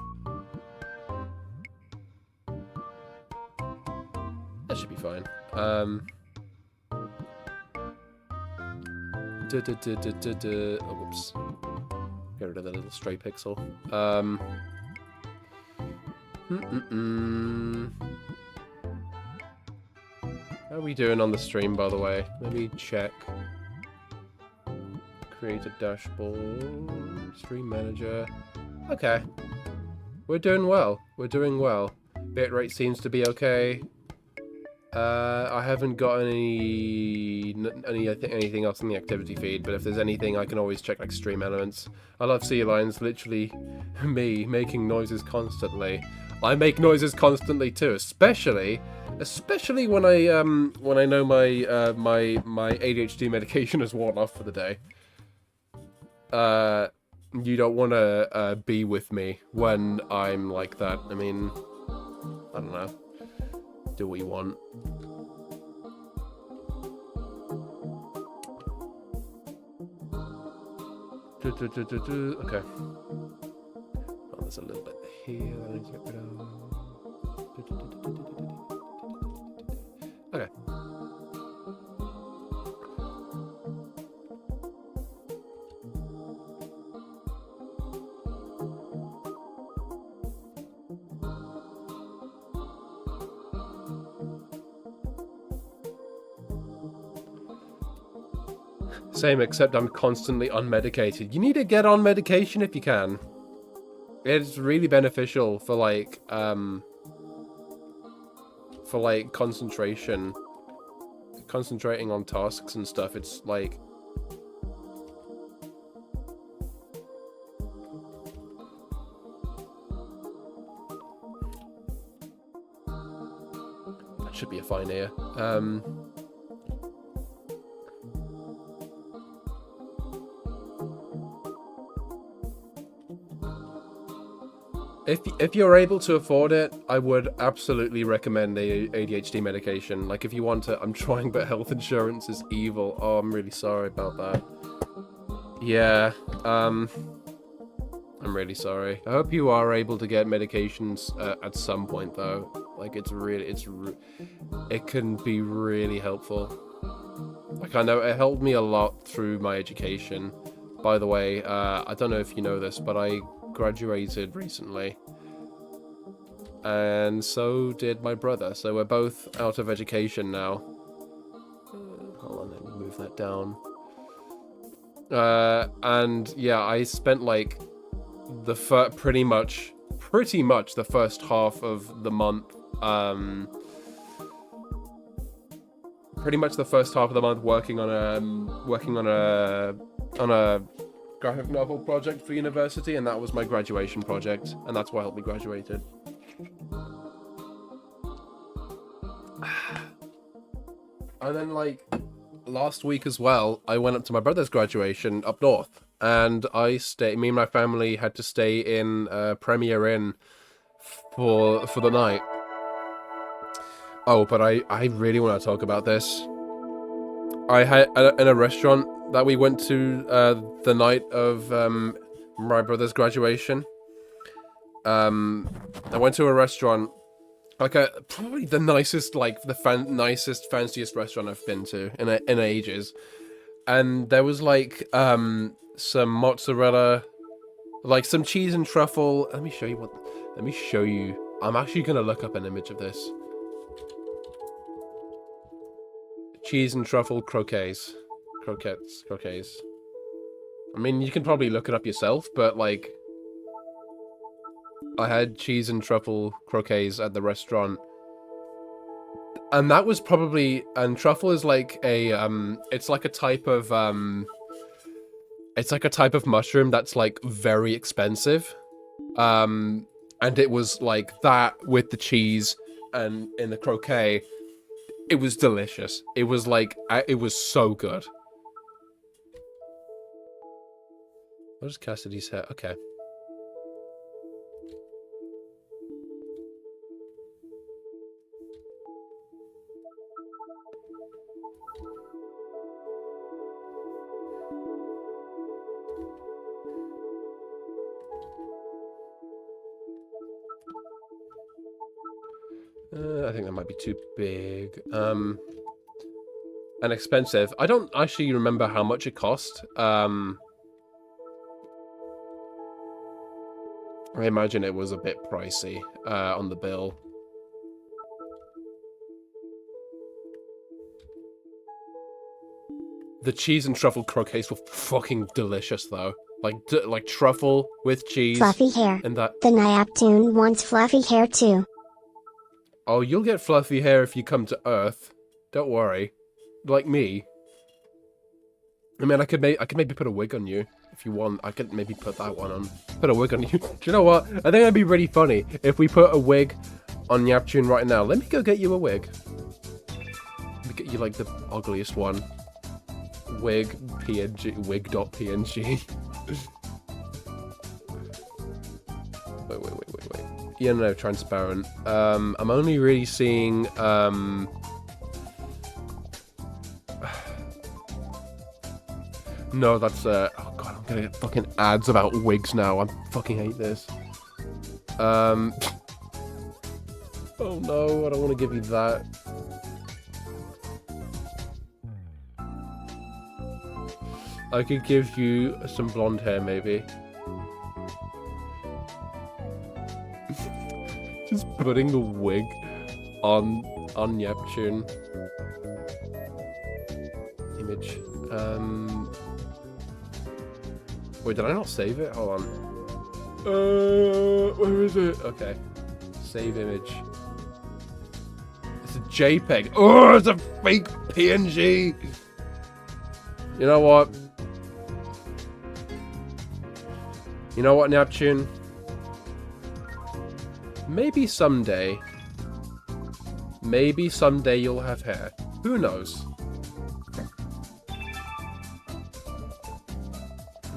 That should be fine. Oh, whoops. Get rid of the little stray pixel. How are we doing on the stream, by the way? Let me check. Create a dashboard. Stream manager. Okay. We're doing well. We're doing well. Bitrate seems to be okay. I haven't got anything else in the activity feed, but if there's anything, I can always check like stream elements. I love sea lions, literally me making noises constantly. I make noises constantly too, especially when I know my my ADHD medication has worn off for the day. You don't want to be with me when I'm like that. I mean, I don't know. Do what you want. Okay. Oh, there's a little bit here that I need to get rid of. Okay. Same, except I'm constantly unmedicated. You need to get on medication if you can. It's really beneficial for like concentration. Concentrating on tasks and stuff, it's like... That should be a fine ear. If you're able to afford it, I would absolutely recommend the ADHD medication. Like, if you want to, I'm trying, but health insurance is evil. Oh, I'm really sorry about that. Yeah, I'm really sorry. I hope you are able to get medications at some point, though. Like, it can be really helpful. Like, I know it helped me a lot through my education. By the way, I don't know if you know this, but I graduated recently, and so did my brother, so we're both out of education now. Hold on, let me move that down. And yeah, I spent like the pretty much the first half of the month working on a graphic novel project for university, and that was my graduation project, and that's what helped me graduated. And then, like, last week as well, I went up to my brother's graduation up north, and me and my family had to stay in Premier Inn for the night. Oh, but I really want to talk about this. I had in a restaurant that we went to the night of my brother's graduation. I went to a restaurant, like probably the nicest, like nicest, fanciest restaurant I've been to in ages, and there was like some mozzarella, like some cheese and truffle. Let me show you. I'm actually gonna look up an image of this. Cheese and truffle croquettes. I mean, you can probably look it up yourself, but like, I had cheese and truffle croquettes at the restaurant, and that was probably, and truffle is like a it's like a type of mushroom that's like very expensive, and it was like that with the cheese and in the croquet. It was delicious. It was like, it was so good. What is Cassidy's hair? Okay. I think that might be too big. And expensive. I don't actually remember how much it cost. I imagine it was a bit pricey on the bill. The cheese and truffle croquettes were fucking delicious, though. Like truffle with cheese. Fluffy hair. And that. The Neptune wants fluffy hair too. Oh, you'll get fluffy hair if you come to Earth. Don't worry. Like me. I mean, I could maybe put a wig on you if you want. I could maybe put that one on. Put a wig on you. Do you know what? I think that'd be really funny if we put a wig on Neptune right now. Let me go get you a wig. Let me get you like the ugliest one. Wig PNG. Wig.png. Wait. Yeah, no, transparent. I'm only really seeing, no, that's, oh god, I'm gonna get fucking ads about wigs now. I fucking hate this. Oh no, I don't want to give you that. I could give you some blonde hair, maybe. Just putting a wig on Neptune. Image. Wait, did I not save it? Hold on. Where is it? Okay. Save image. It's a JPEG. Oh, it's a fake PNG. You know what? You know what, Neptune? Maybe someday you'll have hair. Who knows?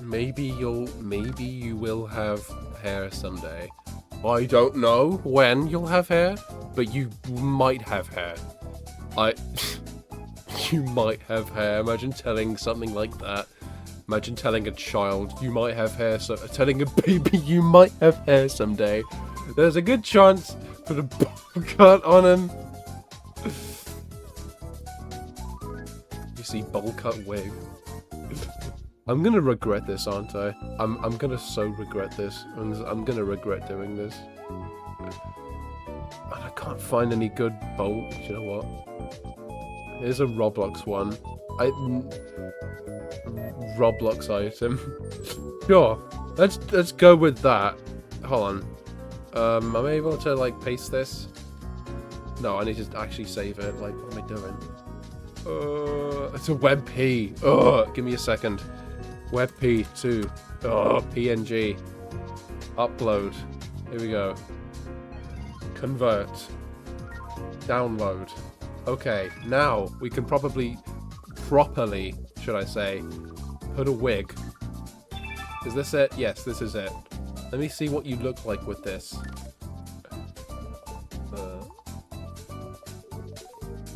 Maybe you will have hair someday. I don't know when you'll have hair, but you might have hair. You might have hair. Imagine telling something like that. Imagine telling a child you might have hair, telling a baby you might have hair someday. There's a good chance for the bowl cut on him. You see, bowl cut wig. I'm gonna regret this, aren't I? I'm gonna so regret this. I'm gonna regret doing this. And I can't find any good bowl. Do you know what? Here's a Roblox one. Roblox item. Sure. Let's go with that. Hold on. Am I able to like paste this? No, I need to actually save it. Like, what am I doing? It's a WebP. Give me a second. WebP 2. PNG. Upload. Here we go. Convert. Download. Okay, now we can properly, should I say, put a wig Is this it? Yes, this is it. Let me see what you look like with this.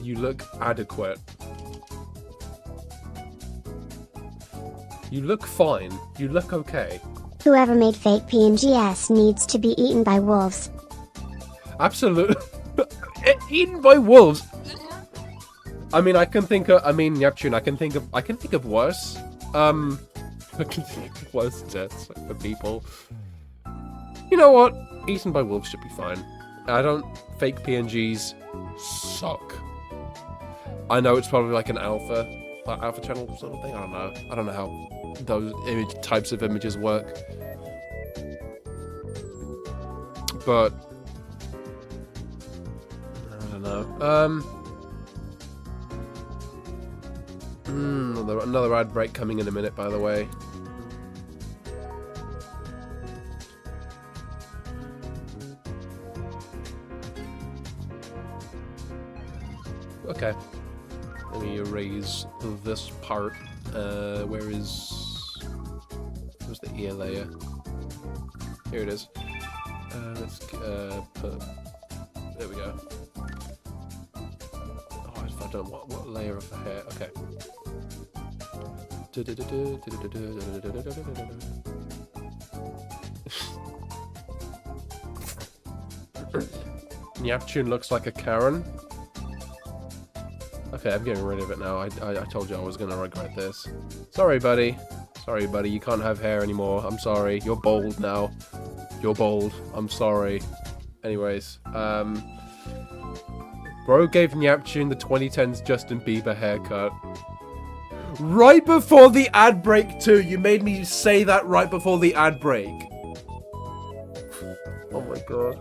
You look adequate. You look fine. You look okay. Whoever made fake PNGs needs to be eaten by wolves. Absolutely. Eaten by wolves. I mean, Neptune, I can think of worse. I can think of worse deaths for people. You know what? Eaten by wolves should be fine. Fake PNGs suck. I know it's probably like an alpha channel sort of thing. I don't know how those types of images work. But I don't know. Another ad break coming in a minute, by the way. Okay. Let me erase this part. Where's the ear layer? Here it is. Let's put. There we go. Oh, I don't know what layer of the hair. Okay. Neptune looks like a Karen. Okay, I'm getting rid of it now. I told you I was gonna regret this. Sorry, buddy. Sorry, buddy. You can't have hair anymore. I'm sorry. You're bald now. You're bald. I'm sorry. Anyways, bro gave Neptune the 2010s Justin Bieber haircut. Right before the ad break, too. You made me say that right before the ad break. Oh my god.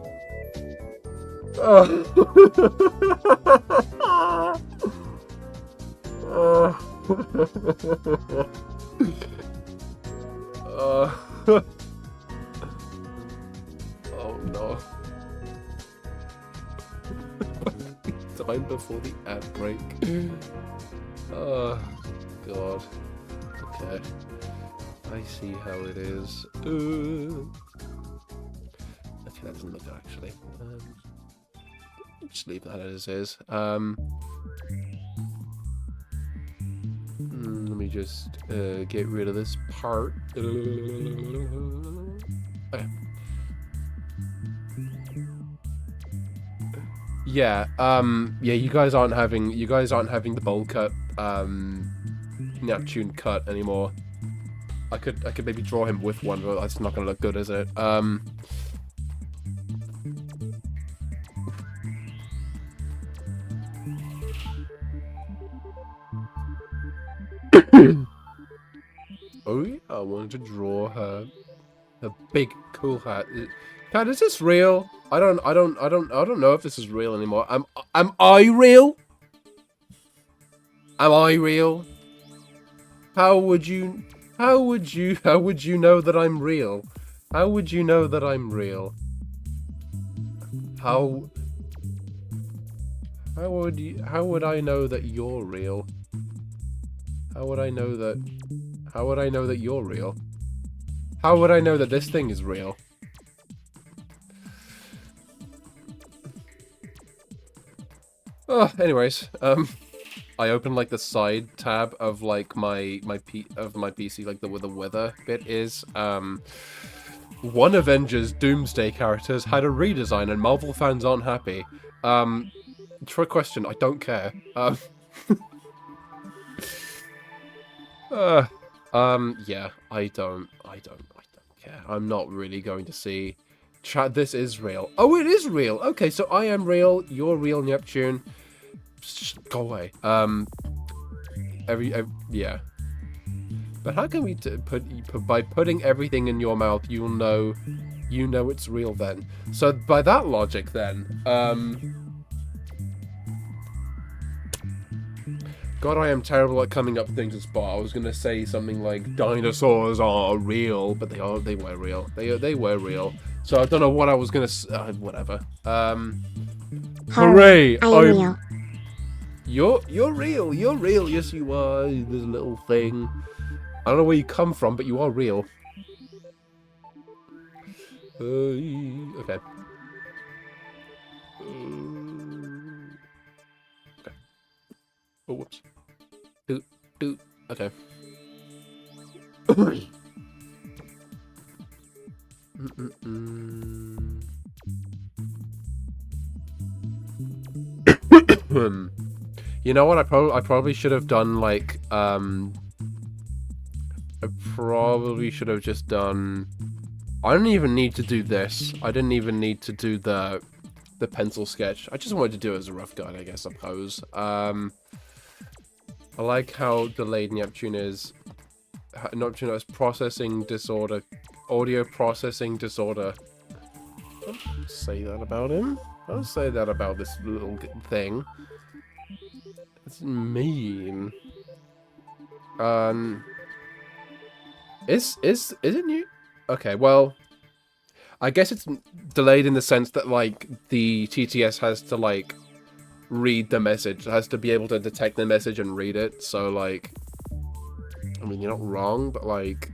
Oh no. Time before the ad break. Oh god. Okay. I see how it is. Okay, that doesn't look good actually. Just leave that as is. Let me just get rid of this part. Okay. Yeah, yeah, you guys aren't having the bowl cut, Neptune cut anymore. I could maybe draw him with one, but that's not gonna look good, is it? Oh yeah, I wanted to draw her a big cool hat. Cat, is this real? I don't know if this is real anymore. Am I real? Am I real? How would you know that I'm real? How would you know that I'm real? How would I know that you're real? How would I know that you're real? How would I know that this thing is real? Oh, anyways, I opened like the side tab of like my PC, like where the weather bit is. One Avengers Doomsday characters had a redesign and Marvel fans aren't happy. Trick question, I don't care. Yeah, I don't care. I'm not really going to see. Chat, this is real. Oh, it is real. Okay, so I am real. You're real, Neptune. Just go away. Yeah. But how can we by putting everything in your mouth, you know it's real then. So by that logic, then, God, I am terrible at coming up with things to spot. I was gonna say something like dinosaurs are real, but they were real. They were real. So I don't know what I was gonna say. Whatever. Hooray! I am real. You're real. You're real. Yes, you are. This little thing. I don't know where you come from, but you are real. Okay. Okay. Oh, whoops. Do. Okay. You know what? I probably should have done like I probably should have just done. I don't even need to do this. I didn't even need to do the pencil sketch. I just wanted to do it as a rough guide, I guess. Suppose. I like how delayed Neptune is. Neptune has processing disorder, audio processing disorder. Don't say that about him. Don't say that about this little thing. It's mean. Is it new? Okay, well, I guess it's delayed in the sense that like the TTS has to like read the message, it has to be able to detect the message and read it. So like, I mean, you're not wrong, but like,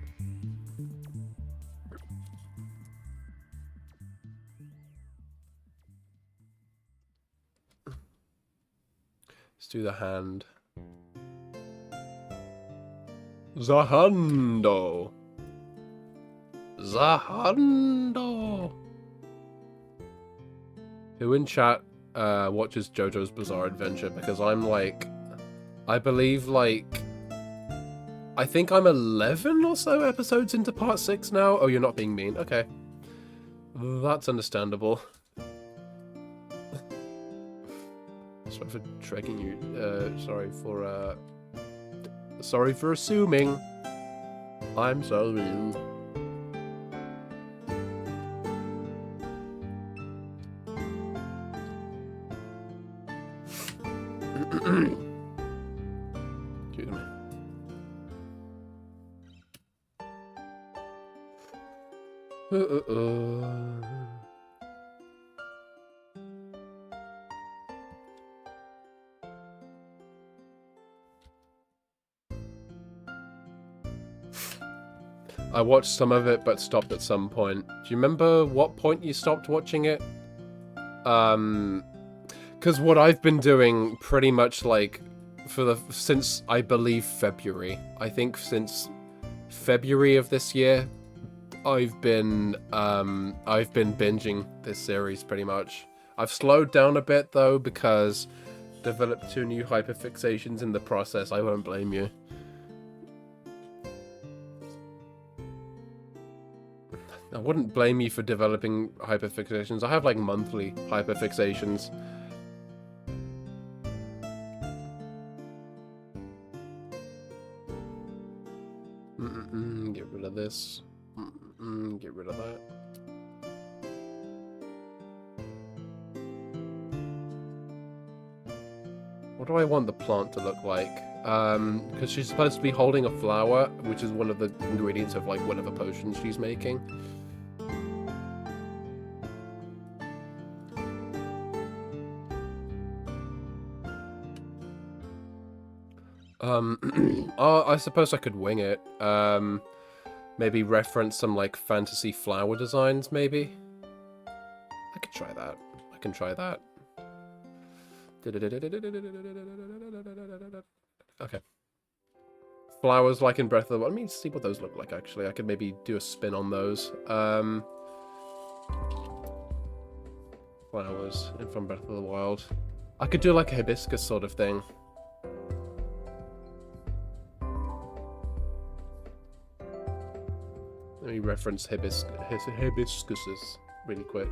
let's do the hand. Zahando. Zahando. Who in chat watches JoJo's Bizarre Adventure? Because I'm like, I believe like, I think I'm 11 or so episodes into part 6 now. Oh, you're not being mean. Okay. That's understandable. Sorry for tracking you. Sorry for assuming. I'm sorry. Excuse me. I watched some of it, but stopped at some point. Do you remember what point you stopped watching it? Because what I've been doing pretty much like since I believe February. I think since February of this year, I've been binging this series pretty much. I've slowed down a bit though because developed 2 new hyperfixations in the process. I won't blame you. I wouldn't blame you for developing hyperfixations. I have like monthly hyperfixations. Get rid of this. Get rid of that. What do I want the plant to look like? Because she's supposed to be holding a flower, which is one of the ingredients of like whatever potion she's making. I suppose I could wing it. Maybe reference some like fantasy flower designs, maybe. I could try that. I can try that. Okay. Flowers like in Breath of the Wild. Let me see what those look like, actually. I could maybe do a spin on those. Flowers from Breath of the Wild. I could do like a hibiscus sort of thing. Let me reference hibiscuses really quick.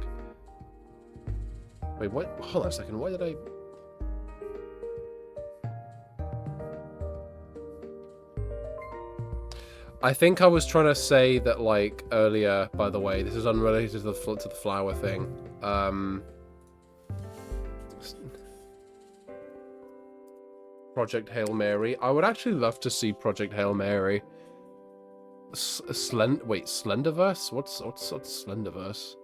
Wait, what? Hold on a second. Why did I... I think I was trying to say that, like, earlier, by the way, this is unrelated to the flower thing. Project Hail Mary. I would actually love to see Project Hail Mary. Slenderverse? What's Slenderverse?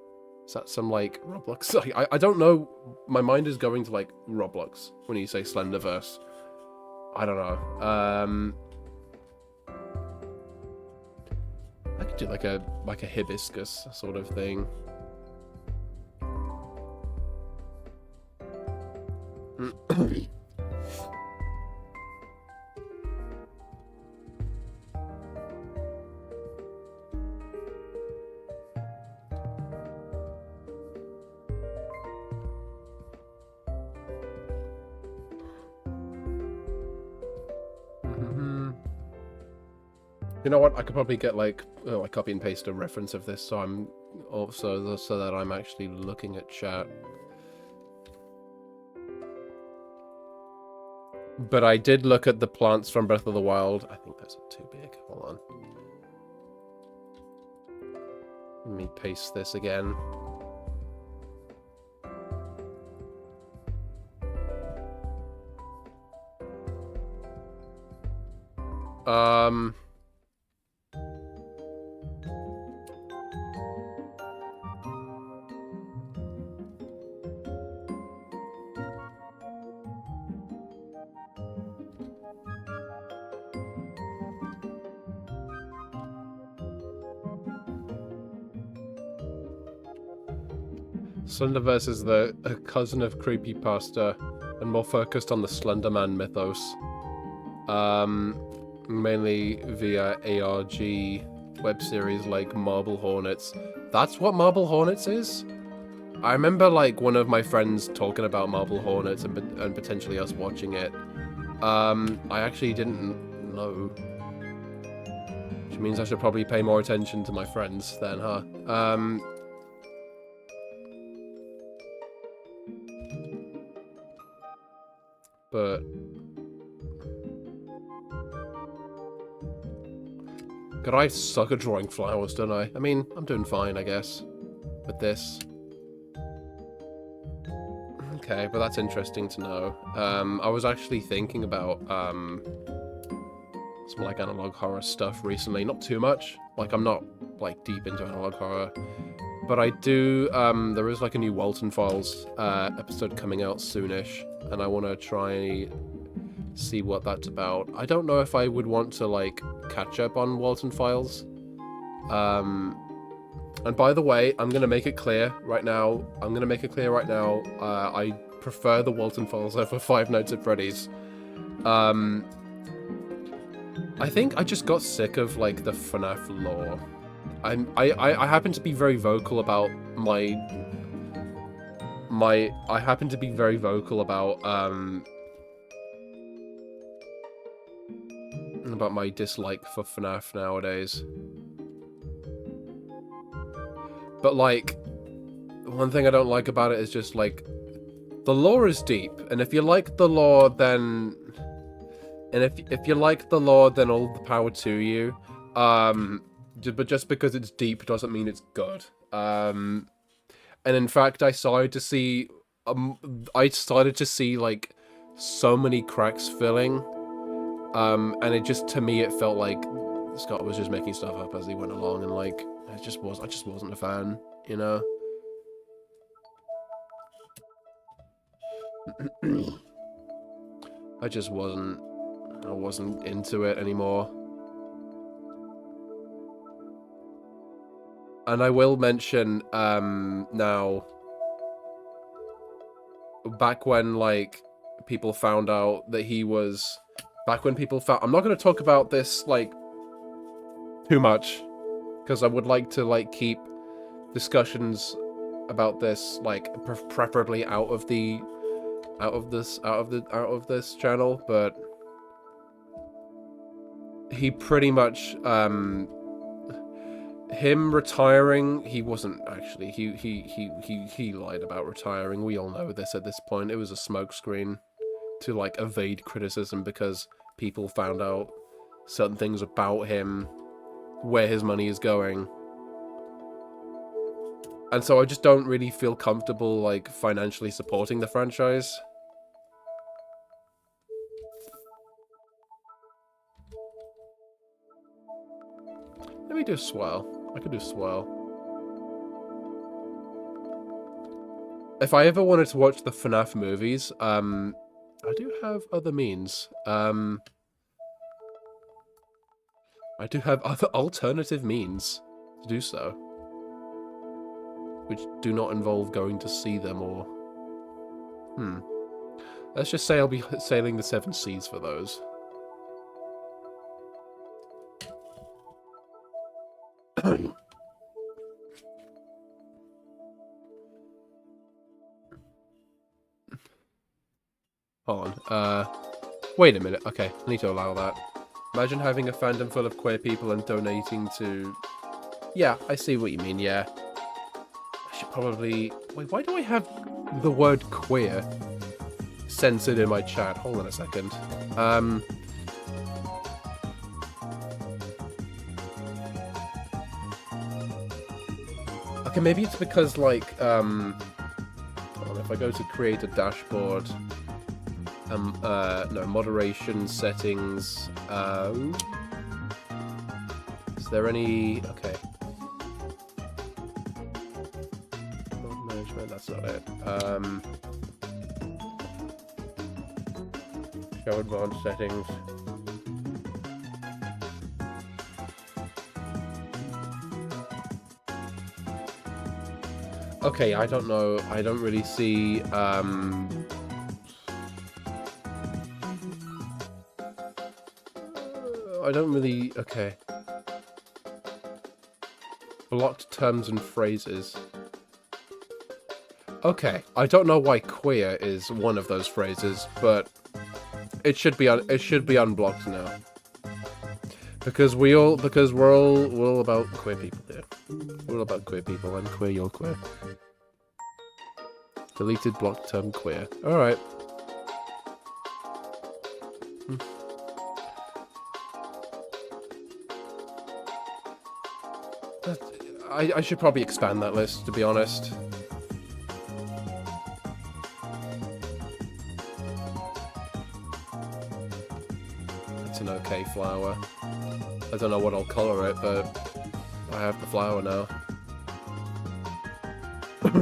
Is that some, like, Roblox? I don't know. My mind is going to, like, Roblox when you say Slenderverse. I don't know. Do like a hibiscus sort of thing. You know what? I could probably get like copy and paste a reference of this, so I'm also so that I'm actually looking at chat. But I did look at the plants from Breath of the Wild. I think those are too big. Hold on. Let me paste this again. Slenderverse is a cousin of Creepypasta and more focused on the Slenderman mythos. Mainly via ARG web series like Marble Hornets. That's what Marble Hornets is? I remember like one of my friends talking about Marble Hornets and potentially us watching it. I actually didn't know. Which means I should probably pay more attention to my friends then, huh? But God, I suck at drawing flowers, don't I? I mean, I'm doing fine, I guess, with this. Okay, but that's interesting to know. I was actually thinking about some like analog horror stuff recently. Not too much. Like, I'm not like deep into analog horror, but I do. There is like a new Walton Files episode coming out soonish, and I want to try see what that's about. I don't know if I would want to like catch up on Walton Files. And by the way, I'm gonna make it clear right now. I prefer the Walton Files over Five Nights at Freddy's. I think I just got sick of like the FNAF lore. I happen to be very vocal about my my dislike for FNAF nowadays. But like, one thing I don't like about it is just like, the lore is deep, and if you like the lore, then, if you like the lore, then all the power to you. But just because it's deep doesn't mean it's good. And in fact, I started to see like so many cracks filling. And it just, to me, it felt like Scott was just making stuff up as he went along, and like, I just wasn't a fan, you know? I wasn't into it anymore. And I will mention, now, back when, like, people found out that he was... I'm not going to talk about this, like, too much, because I would like to, like, keep discussions about this, like, preferably out of this channel, but he pretty much, him retiring, he wasn't actually, he lied about retiring. We all know this at this point. It was a smokescreen to like evade criticism because people found out certain things about him, where his money is going. And so I just don't really feel comfortable like financially supporting the franchise. Let me do Swell. I could do Swell. If I ever wanted to watch the FNAF movies, I do have other means. I do have other alternative means to do so, which do not involve going to see them or... Let's just say I'll be sailing the 7 seas for those. Hold on. Wait a minute. Okay, I need to allow that. Imagine having a fandom full of queer people and donating to... Yeah, I see what you mean, yeah. I should probably... Wait, why do I have the word queer censored in my chat? Hold on a second. Okay, maybe it's because, like, hold on, if I go to create a dashboard... no, moderation settings, is there any, okay. Mod management, that's not it. Show advanced settings. Okay, I don't know, I don't really see, I don't really... Okay. Blocked terms and phrases. Okay, I don't know why queer is one of those phrases, but it should be unblocked now. Because we're all about queer people here. We're all about queer people. I'm queer, you're queer. Deleted blocked term queer. All right. I should probably expand that list, to be honest. It's an okay flower. I don't know what I'll colour it, but I have the flower now. Let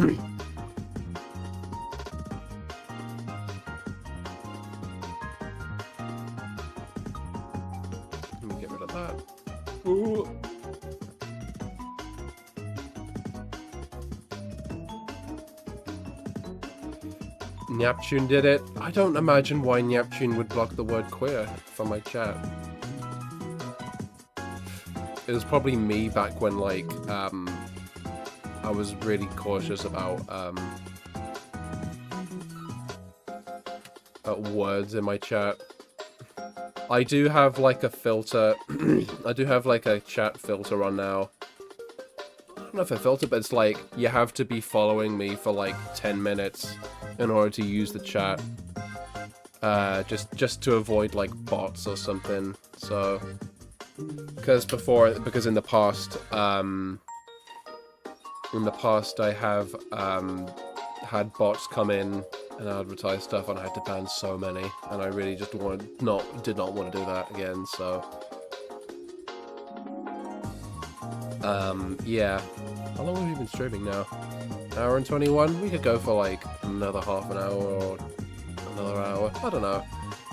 me get rid of that. Ooh. Nyaptune did it. I don't imagine why Nyaptune would block the word queer from my chat. It was probably me back when, like, I was really cautious about words in my chat. I do have, like, a filter. I do have, like, a chat filter on now. I don't know if I filter, but it's like, you have to be following me for, like, 10 minutes in order to use the chat. Just to avoid, like, bots or something. So... because in the past, I have, had bots come in and advertise stuff, and I had to ban so many, and I really just did not want to do that again, so... yeah. How long have we been streaming now? An hour and 21? We could go for, like, another half an hour or another hour. I don't know.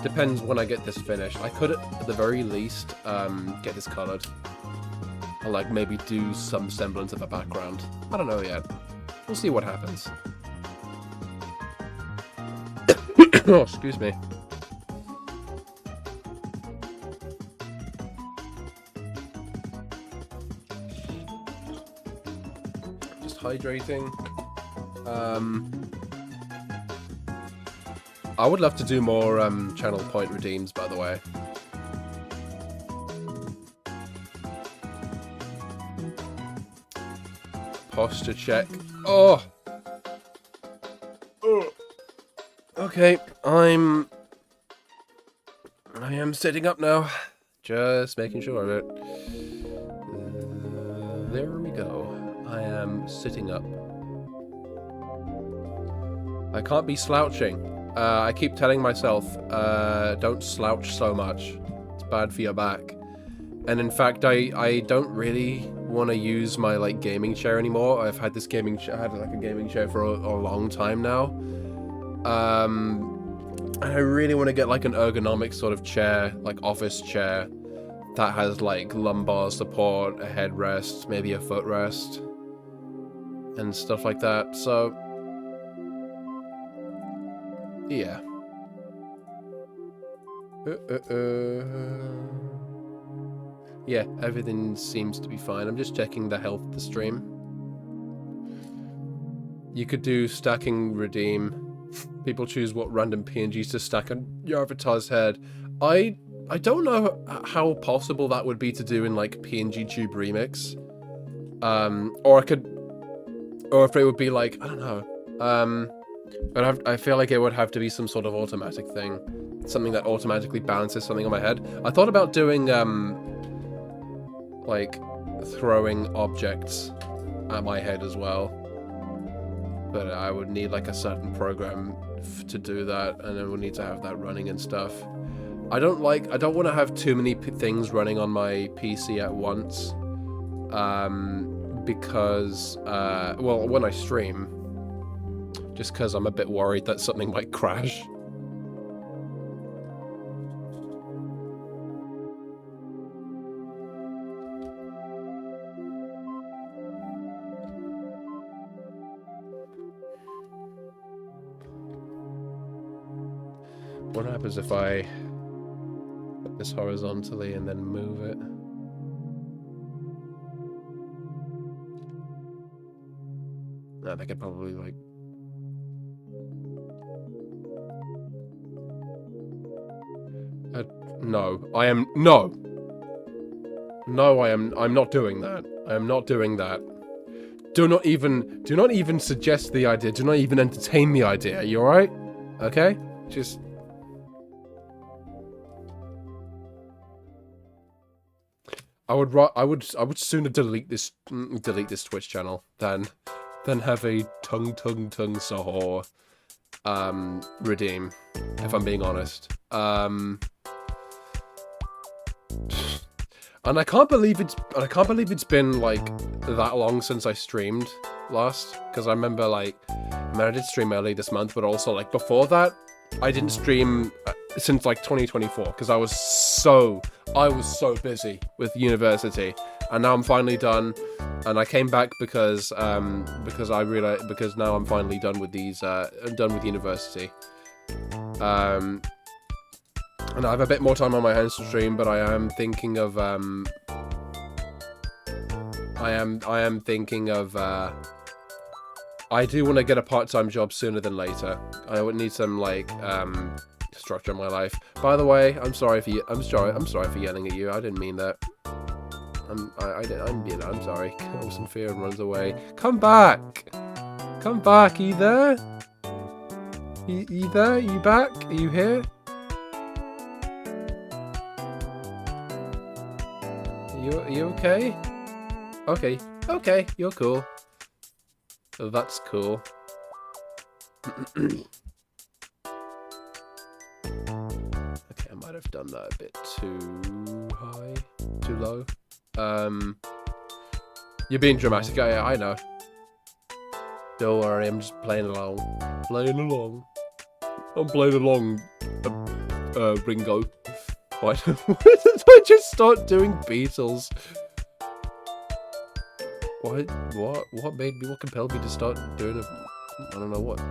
Depends when I get this finished. I could, at the very least, get this coloured. And, like, maybe do some semblance of a background. I don't know yet. We'll see what happens. Oh, excuse me. Just hydrating. I would love to do more channel point redeems, by the way. Posture check. Oh! Okay, I am sitting up now. Just making sure of it. There we go. I am sitting up. I can't be slouching. I keep telling myself, don't slouch so much. It's bad for your back. And in fact, I don't really want to use my, like, gaming chair anymore. I've had this gaming chair, I had, like, a gaming chair for a long time now. And I really want to get, like, an ergonomic sort of chair, like, office chair, that has like lumbar support, a headrest, maybe a footrest, and stuff like that. So yeah. Yeah, everything seems to be fine. I'm just checking the health of the stream. You could do stacking redeem. People choose what random PNGs to stack on your avatar's head. I don't know how possible that would be to do in like PNG Tube Remix. Or if it would be like, I don't know. I feel like it would have to be some sort of automatic thing. Something that automatically balances something on my head. I thought about doing, like, throwing objects at my head as well. But I would need, like, a certain program to do that, and I would need to have that running and stuff. I don't want to have too many things running on my PC at once. Because, well, when I stream, just because I'm a bit worried that something might crash. What happens if I put this horizontally and then move it? I could probably, like... no. No! No, I'm not doing that. I am not doing that. Do not even suggest the idea. Do not even entertain the idea. You alright? Okay? Just... I would sooner delete this Twitch channel than have a tung sahor redeem, if I'm being honest. And I can't believe it's been like that long since I streamed last, because I remember like I did stream early this month, but also like before that I didn't stream since like 2024 because I was so busy with university, and now I'm finally done, and I came back because I realized, because now I'm finally done with these I'm done with university, and I have a bit more time on my hands to stream, but I am thinking of I do want to get a part-time job sooner than later. I would need some like structure in my life. By the way, I'm sorry for yelling at you. I didn't mean that. I'm sorry. Comes in fear and runs away. Come back! Come back! Are you there? You there? Are you back? Are you here? Are you okay? Okay. Okay, you're cool. Oh, that's cool. Okay, I might have done that a bit too high, too low. You're being dramatic. I know. Don't worry, I'm just playing along. Playing along. I'm playing along, Ringo. Why did I just start doing Beatles? What compelled me to start doing a... I don't know what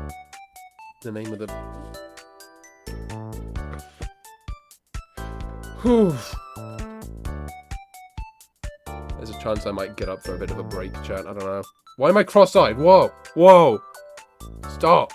the name of the... Whew. There's a chance I might get up for a bit of a break, chat. I don't know. Why am I cross-eyed? Whoa! Whoa! Stop!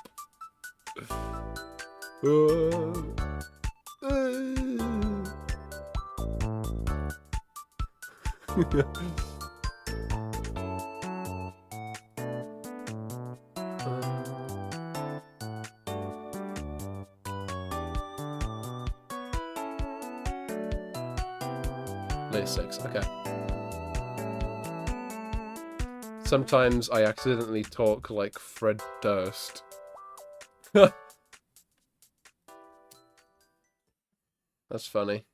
Layer 6, okay. Sometimes I accidentally talk like Fred Durst. That's funny.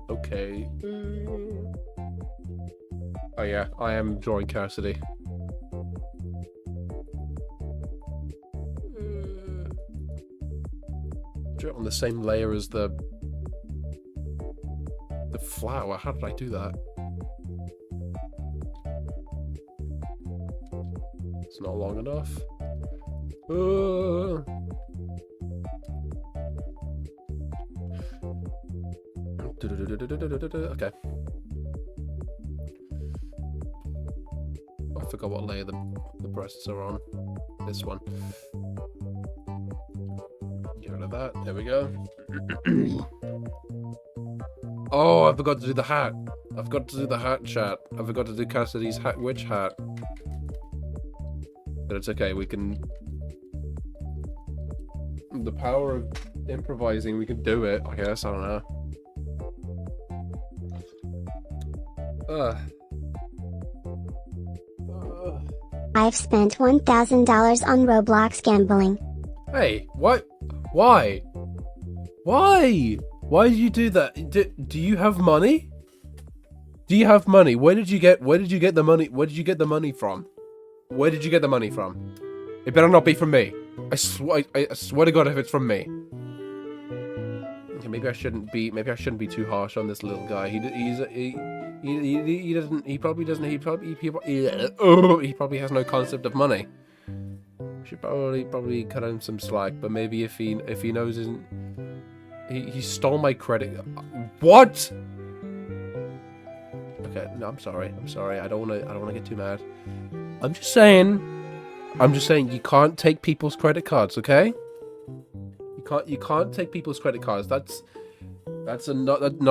Okay. Oh yeah, I am drawing Cassidy. do it on the same layer as the flower. How did I do that? It's not long enough. Okay. I forgot what layer the breasts are on. This one. Get rid of that. There we go. Oh, I forgot to do the hat. I forgot to do the hat, chat. I forgot to do Cassidy's hat, witch hat. But it's okay. We can. The power of improvising. We can do it. I guess. I don't know. I've spent $1,000 on Roblox gambling. Hey, what? Why? Why? Why did you do that? Do you have money? Do you have money? Where did you get the money? Where did you get the money from? Where did you get the money from? It better not be from me. I swear to God if it's from me. Okay, maybe I shouldn't be too harsh on this little guy. He probably has no concept of money. Should probably cut him some slack, but maybe if he knows he stole my credit. What? Okay, no, I'm sorry. I don't wanna get too mad. I'm just saying you can't take people's credit cards, okay? You can't take people's credit cards. Not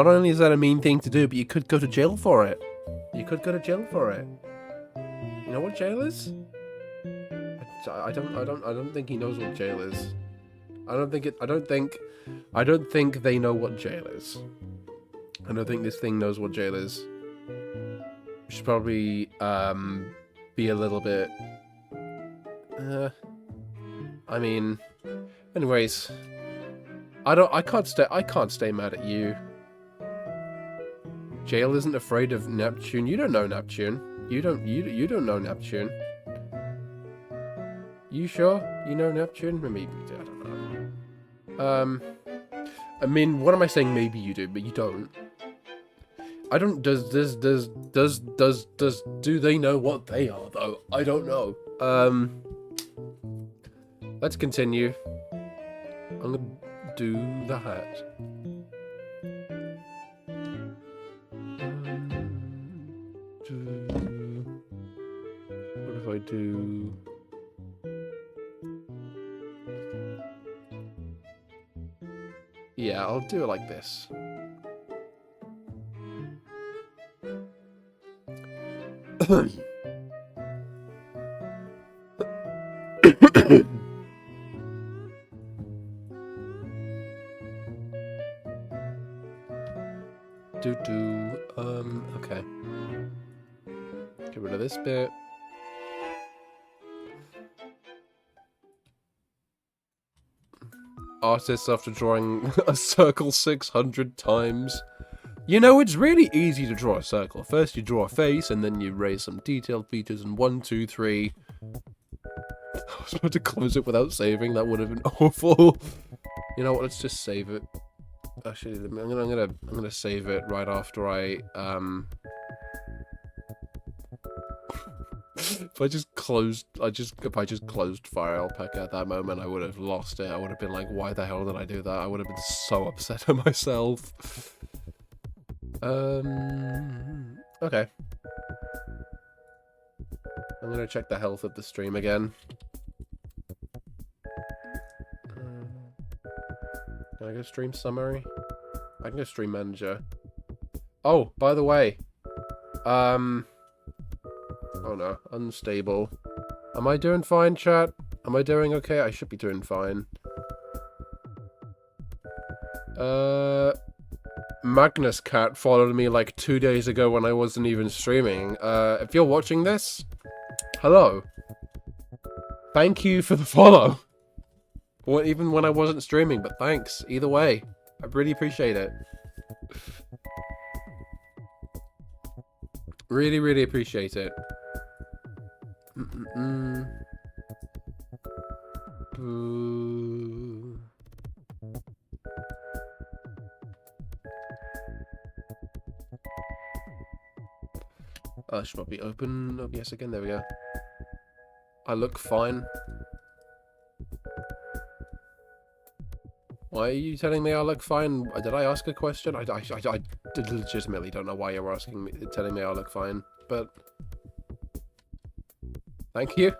only is that a mean thing to do, but you could go to jail for it. You know what jail is? I don't think he knows what jail is. I don't think they know what jail is. I don't think this thing knows what jail is. We should probably be a little bit I mean, anyways, I can't stay mad at you. Jail isn't afraid of Neptune. You don't know Neptune. You don't know Neptune. You sure you know Neptune? Maybe I don't know. I mean, what am I saying? Maybe you do, but you don't. I don't. Do they know what they are though? I don't know. Let's continue. I'm gonna do the hat. What if I do? Yeah, I'll do it like this. Okay. Get rid of this bit. Artists after drawing a circle 600 times. You know, it's really easy to draw a circle. First you draw a face, and then you raise some detailed features, and 1, 2, 3. I was about to close it without saving. That would have been awful. You know what? Let's just save it. Actually, I'm gonna save it right after I if I just closed Fire Alpaca at that moment, I would have lost it. I would have been like, why the hell did I do that? I would have been so upset at myself. Okay. I'm gonna check the health of the stream again. Can I go stream summary? I can go stream manager. Oh, by the way. Oh no, unstable. Am I doing fine, chat? Am I doing okay? I should be doing fine. Magnus Cat followed me like 2 days ago when I wasn't even streaming. If you're watching this, hello. Thank you for the follow. Well, even when I wasn't streaming, but thanks. Either way, I really appreciate it. Really, really appreciate it. Should not be open. Oh, yes, again. There we go. I look fine. Why are you telling me I look fine? Did I ask a question? I legitimately don't know why you're asking me, telling me I look fine, but thank you.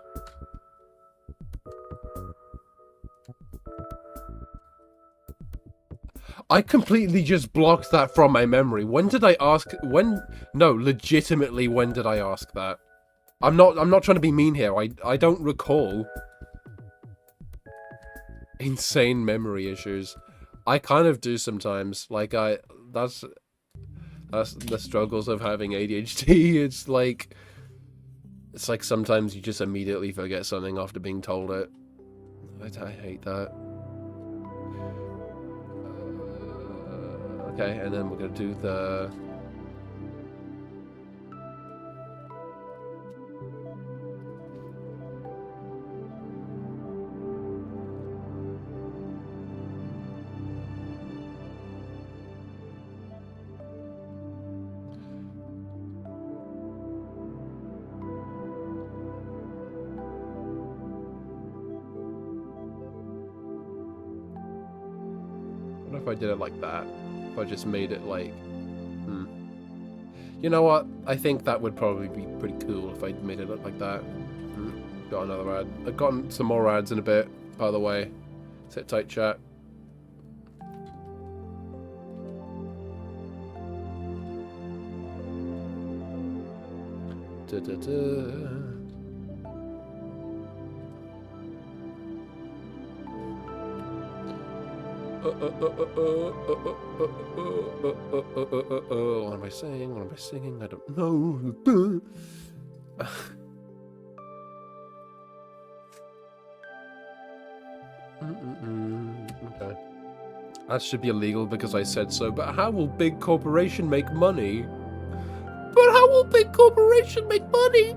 I completely just blocked that from my memory. When did I ask? No, legitimately, when did I ask that? I'm not trying to be mean here. I don't recall. Insane memory issues. I kind of do sometimes. Like that's the struggles of having ADHD. It's like sometimes you just immediately forget something after being told it. I hate that. Okay, and then we're gonna do the. What if I did it like that? If I just made it like, You know what? I think that would probably be pretty cool if I made it look like that. Got another ad. I've gotten some more ads in a bit, by the way. Sit tight, chat. What am I saying? What am I singing? I don't know. Okay. That should be illegal because I said so, but how will big corporation make money? But how will big corporation make money?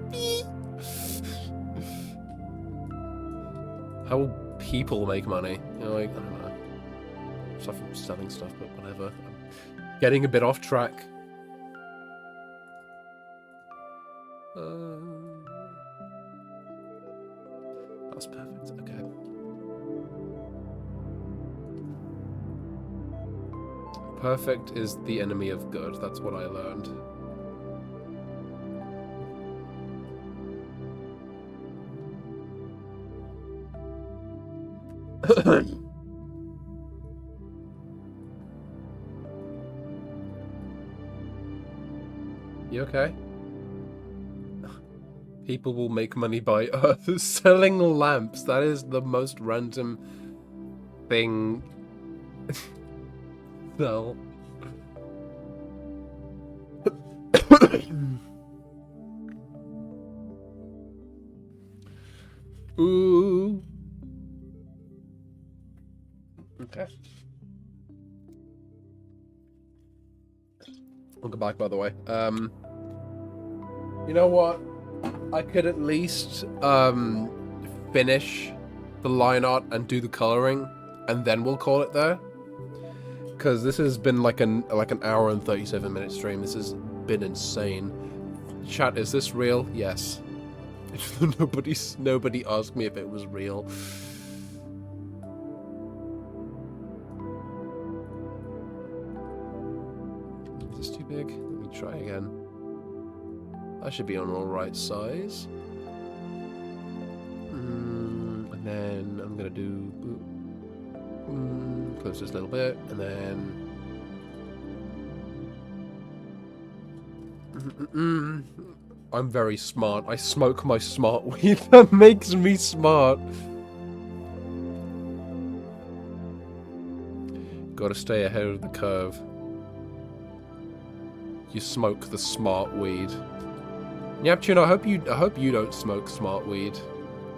How will people make money? You know, like, I don't know. Stuff from selling stuff, but whatever. I'm getting a bit off track. That's perfect. Okay. Perfect is the enemy of good. That's what I learned. You okay? People will make money by selling lamps. That is the most random thing. No. Ooh. Okay. Welcome back, by the way. You know what? I could at least finish the line art and do the coloring, and then we'll call it there. Because this has been like an hour and 37-minute stream. This has been insane. Chat, is this real? Yes. Nobody asked me if it was real. Is this too big? Let me try again. That should be on all right size. And then I'm gonna do close this a little bit, and then I'm very smart. I smoke my smart weed. That makes me smart. Gotta stay ahead of the curve. You smoke the smart weed. Neptune, I hope you don't smoke smart weed.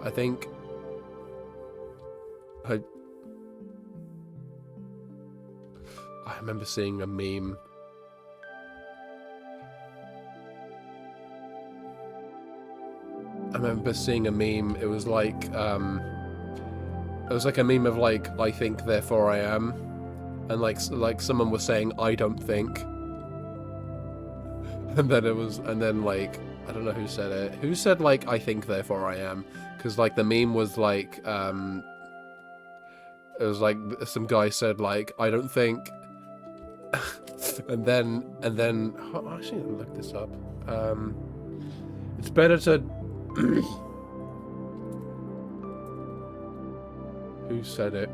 I think I remember seeing a meme. It was like a meme of like, I think therefore I am, and like someone was saying I don't think, and then like I don't know who said it. Who said, like, I think, therefore I am? Because, like, the meme was, like, it was, like, some guy said, like, I don't think... and then, oh, actually, let me look this up. It's better to... Who said it?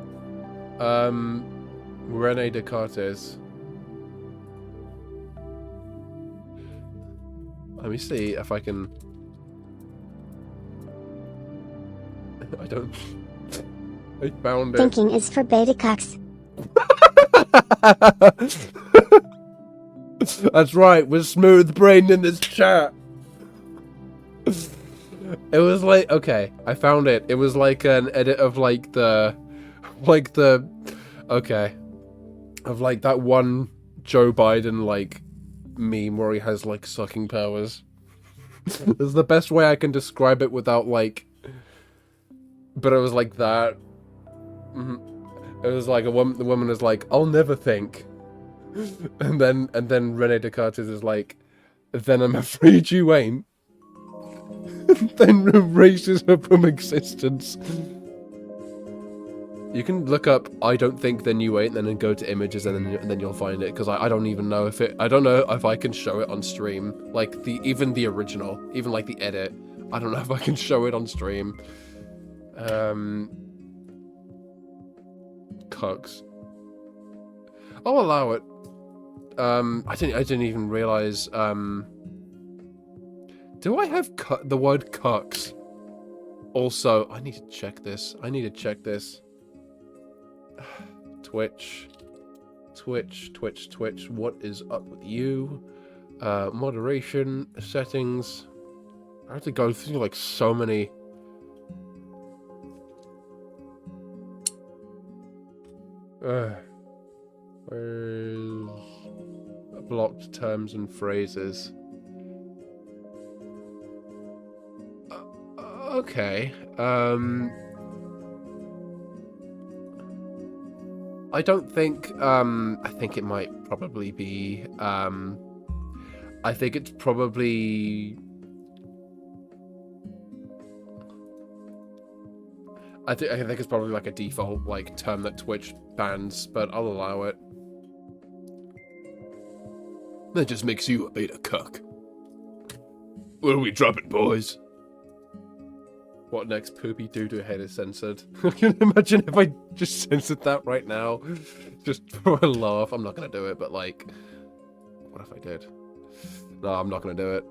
Rene Descartes. Let me see if I can... I don't... I found it. Thinking is for beta cucks. That's right, we're smooth-brained in this chat. It was like... Okay, I found it. It was like an edit of like the... Okay. Of like that one Joe Biden like meme where he has like sucking powers. It's the best way I can describe it without like... But it was like that. It was like the woman is like, I'll never think. And then Rene Descartes is like, then I'm afraid you ain't. Then erases her from existence. You can look up I don't think then you ain't, and then go to images and then you'll find it, because I don't even know if it... I don't know if I can show it on stream. Like, even the original, even like the edit. I don't know if I can show it on stream. Cucks. I'll allow it. I didn't even realize, do I have the word cucks? Also, I need to check this. Twitch. What is up with you? Moderation, settings. I have to go through like so many. Where's blocked terms and phrases? Okay. I don't think, I think it might probably be, I think it's probably, I think it's probably like a default, like, term that Twitch bans, but I'll allow it. That just makes you a beta cuck. What are we dropping, boys? What next? Poopy doo-doo head is censored. Can you imagine if I just censored that right now? Just for a laugh. I'm not gonna do it, but like... What if I did? No, I'm not gonna do it.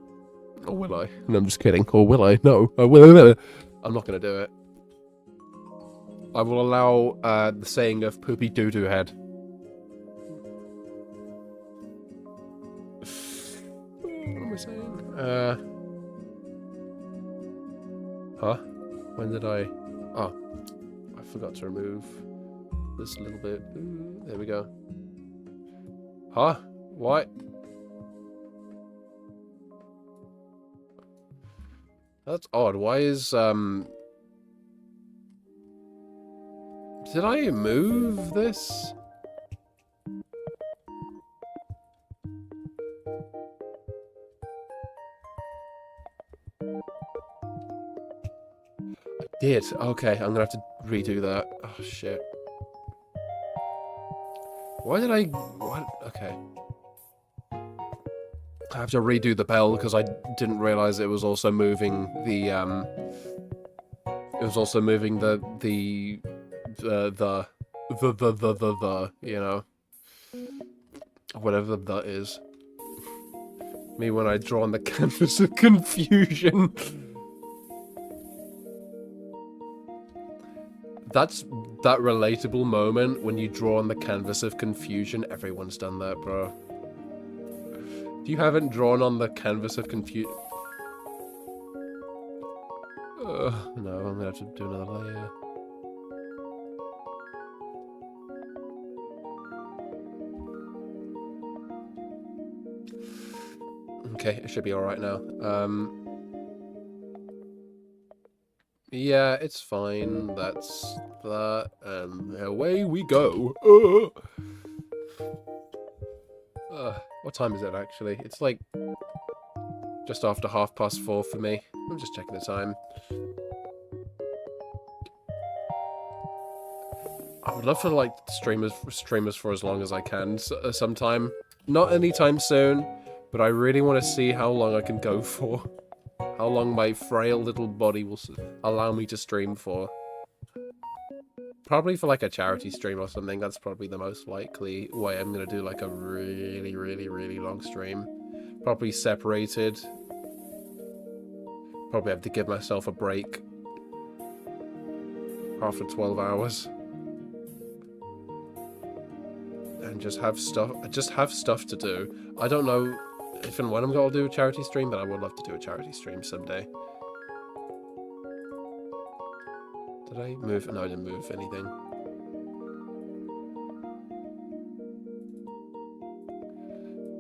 Or will I? No, I'm just kidding. Or will I? No. I will. I'm not gonna do it. I will allow the saying of poopy doo-doo head. What am I saying? Huh? When did I... Oh. I forgot to remove this little bit. Ooh, there we go. Huh? What? That's odd. Why is, Did I move this? Did. Okay, I'm gonna have to redo that. Oh, shit. Why did I... What? Okay. I have to redo the bell because I didn't realize it was also moving the, It was also moving the, you know. Whatever that is. Me when I draw on the canvas of confusion. That's that relatable moment when you draw on the canvas of confusion. Everyone's done that, bro. If you haven't drawn on the canvas of confusion... no, I'm gonna have to do another layer. Okay, it should be alright now. Yeah, it's fine. That's that, and away we go. What time is it actually? It's like Just after 4:30 for me. I'm just checking the time. I would love to like streamers for as long as I can sometime. Not anytime soon, but I really want to see how long I can go for. How long my frail little body will allow me to stream for. Probably for like a charity stream or something. That's probably the most likely way I'm going to do like a really, really, really long stream. Probably separated. Probably have to give myself a break. After 12 hours. And just have stuff to do. I don't know if and when I'm going to do a charity stream, but I would love to do a charity stream someday. Did I move? No, I didn't move anything.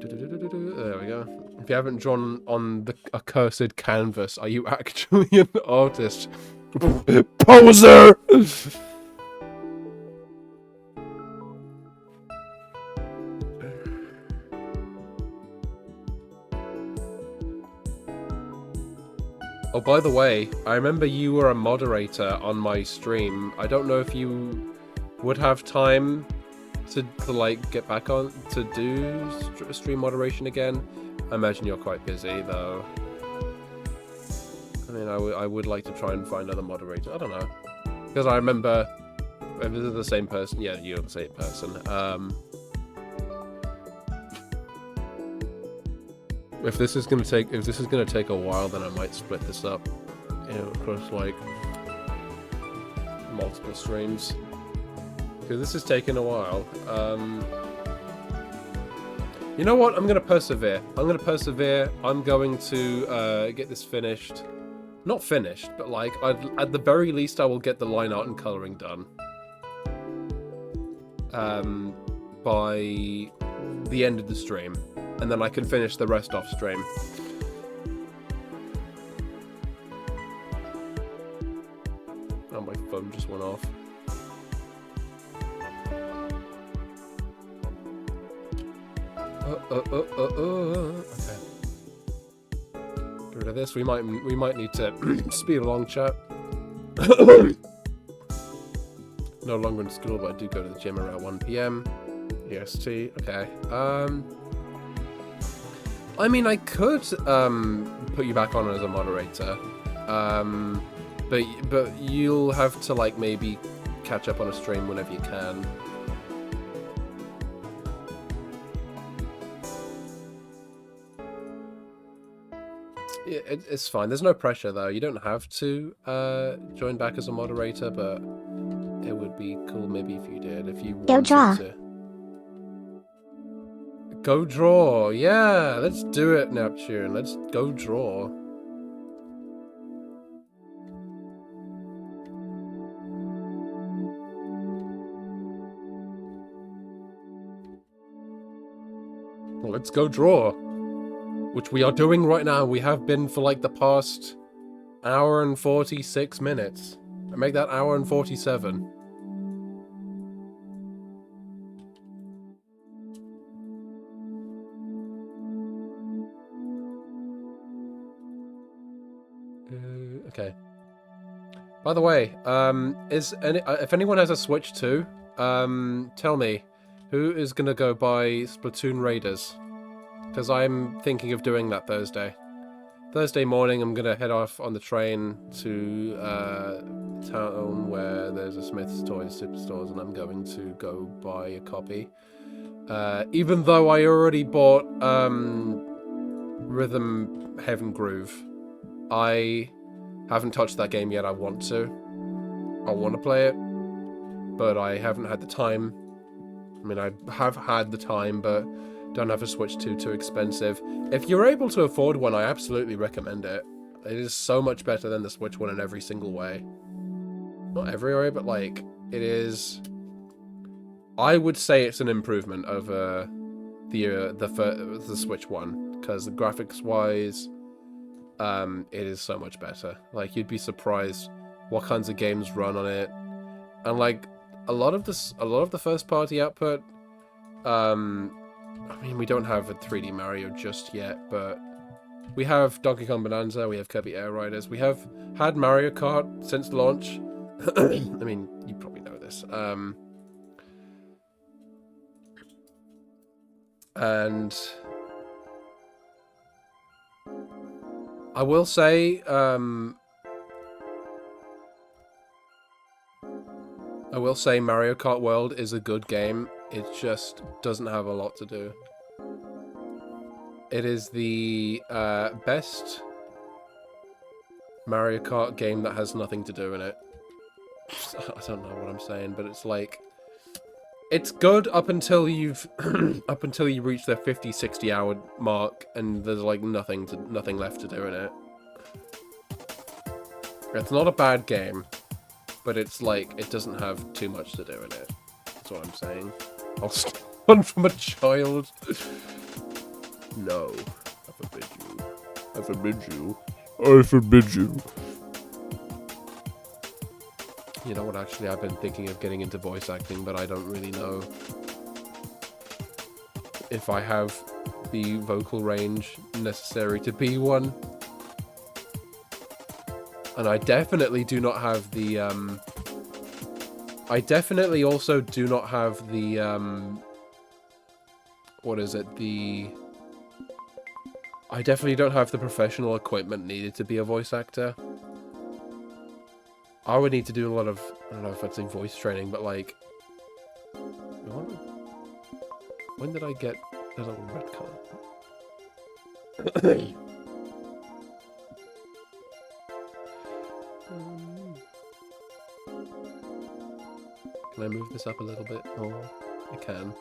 There we go. If you haven't drawn on the accursed canvas, are you actually an artist? Poser! Oh, by the way, I remember you were a moderator on my stream. I don't know if you would have time to like get back on to do stream moderation again. I imagine you're quite busy though. I mean, I would like to try and find another moderator. I don't know, because I remember if this is the same person. Yeah, you're the same person. If this is gonna take a while, then I might split this up, you know, across like multiple streams. Because this is taking a while. You know what? I'm gonna persevere. I'm going to get this finished. Not finished, but like at the very least, I will get the line art and coloring done. By the end of the stream. And then I can finish the rest off stream. Oh, my phone just went off. Okay. Get rid of this. We might need to speed along, chat. No longer in school, but I do go to the gym around 1 PM. EST. Okay. I mean, I could put you back on as a moderator, but you'll have to like maybe catch up on a stream whenever you can. Yeah, it's fine. There's no pressure though. You don't have to join back as a moderator, but it would be cool maybe if you did. If you wanted to. Go draw, yeah, let's do it, Neptune. Let's go draw. Well, let's go draw. Which we are doing right now. We have been for like the past hour and 46 minutes. I make that hour and 47. Okay. By the way, if anyone has a Switch 2, tell me, who is gonna go buy Splatoon Raiders? Because I'm thinking of doing that Thursday. Thursday morning, I'm gonna head off on the train to town where there's a Smith's Toys Superstores, and I'm going to go buy a copy. Even though I already bought Rhythm Heaven Groove, I haven't touched that game yet. I want to play it, but I haven't had the time. I mean, I have had the time, but don't have a Switch 2, too expensive. If you're able to afford one, I absolutely recommend it. It is so much better than the Switch one in every single way. Not every way, but like, it is... I would say it's an improvement over the Switch one, because graphics-wise, it is so much better. Like, you'd be surprised what kinds of games run on it, and like a lot of the first party output. I mean, we don't have a 3D Mario just yet, but We have Donkey Kong Bonanza, we have Kirby Air Riders, we have had Mario Kart since launch. I mean, you probably know this. And I will say, Mario Kart World is a good game. It just doesn't have a lot to do. It is the best Mario Kart game that has nothing to do in it. I don't know what I'm saying, but it's like... It's good up until you've... up until you reach the 50-60 hour mark, and there's like nothing left to do in it. It's not a bad game, but it's like, it doesn't have too much to do in it. That's what I'm saying. I'll run from a child. No. I forbid you. I forbid you. I forbid you. You know what, actually, I've been thinking of getting into voice acting, but I don't really know if I have the vocal range necessary to be one. And I definitely do not have the, I definitely also do not have the, what is it, I definitely don't have the professional equipment needed to be a voice actor. I would need to do a lot of, I don't know if I'd say voice training, but like... When did I get the little red colour? Can I move this up a little bit? Oh, I can.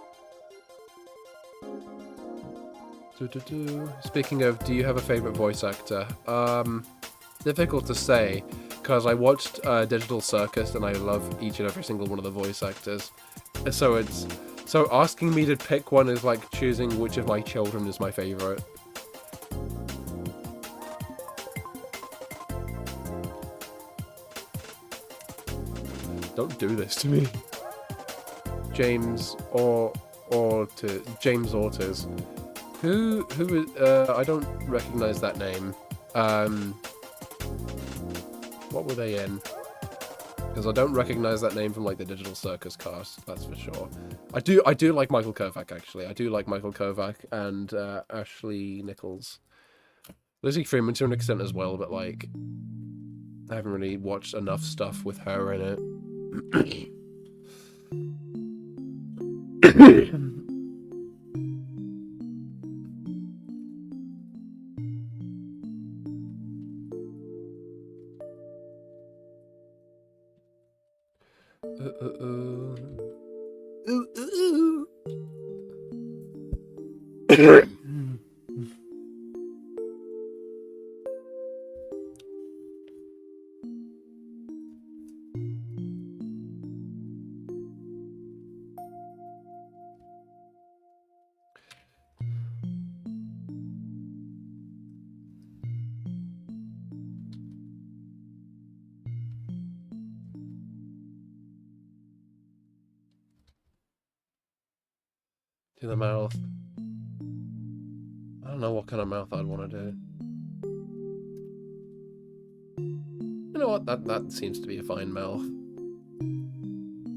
Speaking of, do you have a favourite voice actor? Difficult to say, because I watched Digital Circus and I love each and every single one of the voice actors. So asking me to pick one is like choosing which of my children is my favourite. Don't do this to me. James Ortiz. Who is, I don't recognize that name. What were they in? Because I don't recognize that name from like the Digital Circus cast, that's for sure. I do like Michael Kovac, actually. I do like Michael Kovac and Ashley Nichols. Lizzie Freeman to an extent as well, but like I haven't really watched enough stuff with her in it. To the mouth. I don't know what kind of mouth I'd want to do. You know what? That seems to be a fine mouth.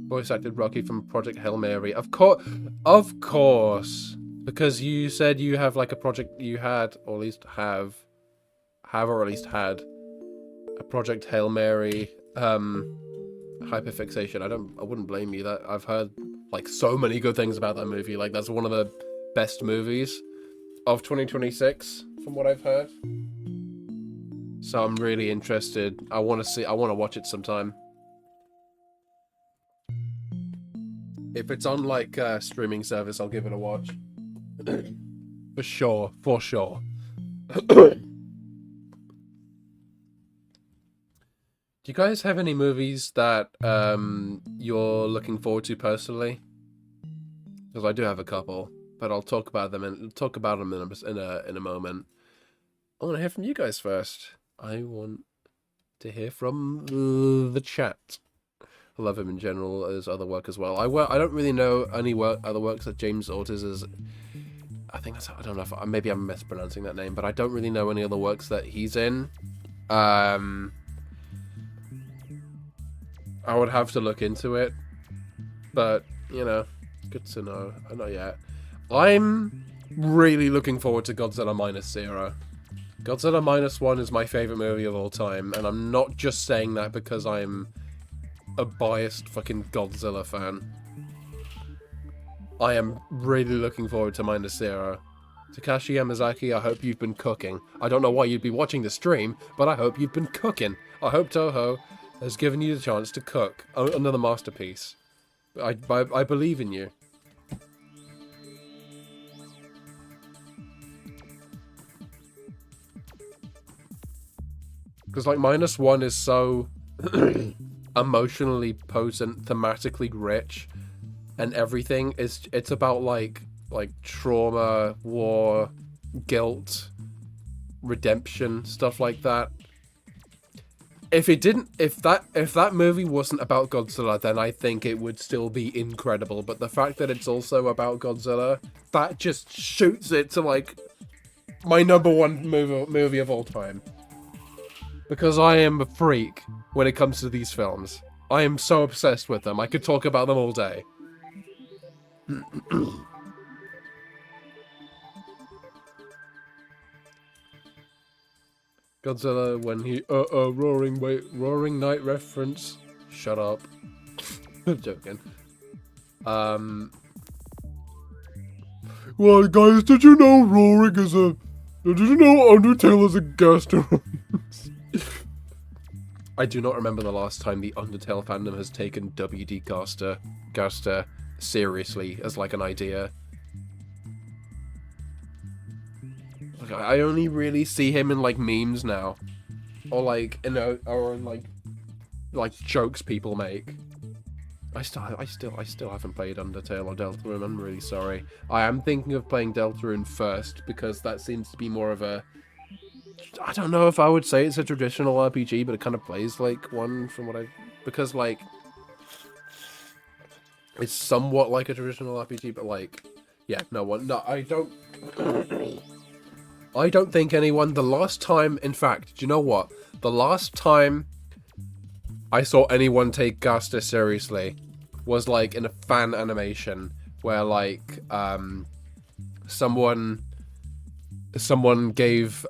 Voice acted Rocky from Project Hail Mary. Of course. Because you said you have like a project you had, or at least had a Project Hail Mary hyperfixation. I wouldn't blame you. That I've heard like so many good things about that movie. Like that's one of the best movies of 2026 from what I've heard. So I'm really interested. I want to watch it sometime. If it's on like a streaming service, I'll give it a watch. For sure. Do you guys have any movies that you're looking forward to personally? Because I do have a couple, but I'll talk about them in a moment. I want to hear from you guys first. I want to hear from the chat. I love him in general, his other work as well. I don't really know any other works that James Ortiz has I think that's, I don't know if, maybe I'm mispronouncing that name, but I don't really know any other works that he's in. I would have to look into it, but, you know, good to know. Not yet. I'm really looking forward to Godzilla Minus Zero. Godzilla Minus One is my favorite movie of all time, and I'm not just saying that because I'm a biased fucking Godzilla fan. I am really looking forward to Minus Zero. Takashi Yamazaki, I hope you've been cooking. I don't know why you'd be watching the stream, but I hope you've been cooking. I hope Toho has given you the chance to cook another masterpiece. I believe in you. Because, like, Minus One is so emotionally potent, thematically rich, and everything. It's about, like trauma, war, guilt, redemption, stuff like that. If that movie wasn't about Godzilla, then I think it would still be incredible. But the fact that it's also about Godzilla, that just shoots it to, like, my #1 movie of all time. Because I am a freak when it comes to these films. I am so obsessed with them. I could talk about them all day. Godzilla when he roaring night reference. Shut up. I'm joking. Well, guys, did you know roaring is a? Did you know Undertale is a Gaster? I do not remember the last time the Undertale fandom has taken WD Gaster seriously as, like, an idea. Like, I only really see him in, like, memes now, or, like, or in, like jokes people make. I still haven't played Undertale or Deltarune. I'm really sorry. I am thinking of playing Deltarune first because that seems to be more of a. I don't know if I would say it's a traditional RPG, but it kind of plays like one from what because, like, it's somewhat like a traditional RPG, but, like, yeah, I don't think anyone, the last time, in fact, do you know what? The last time I saw anyone take Gaster seriously was, like, in a fan animation where, like, someone gave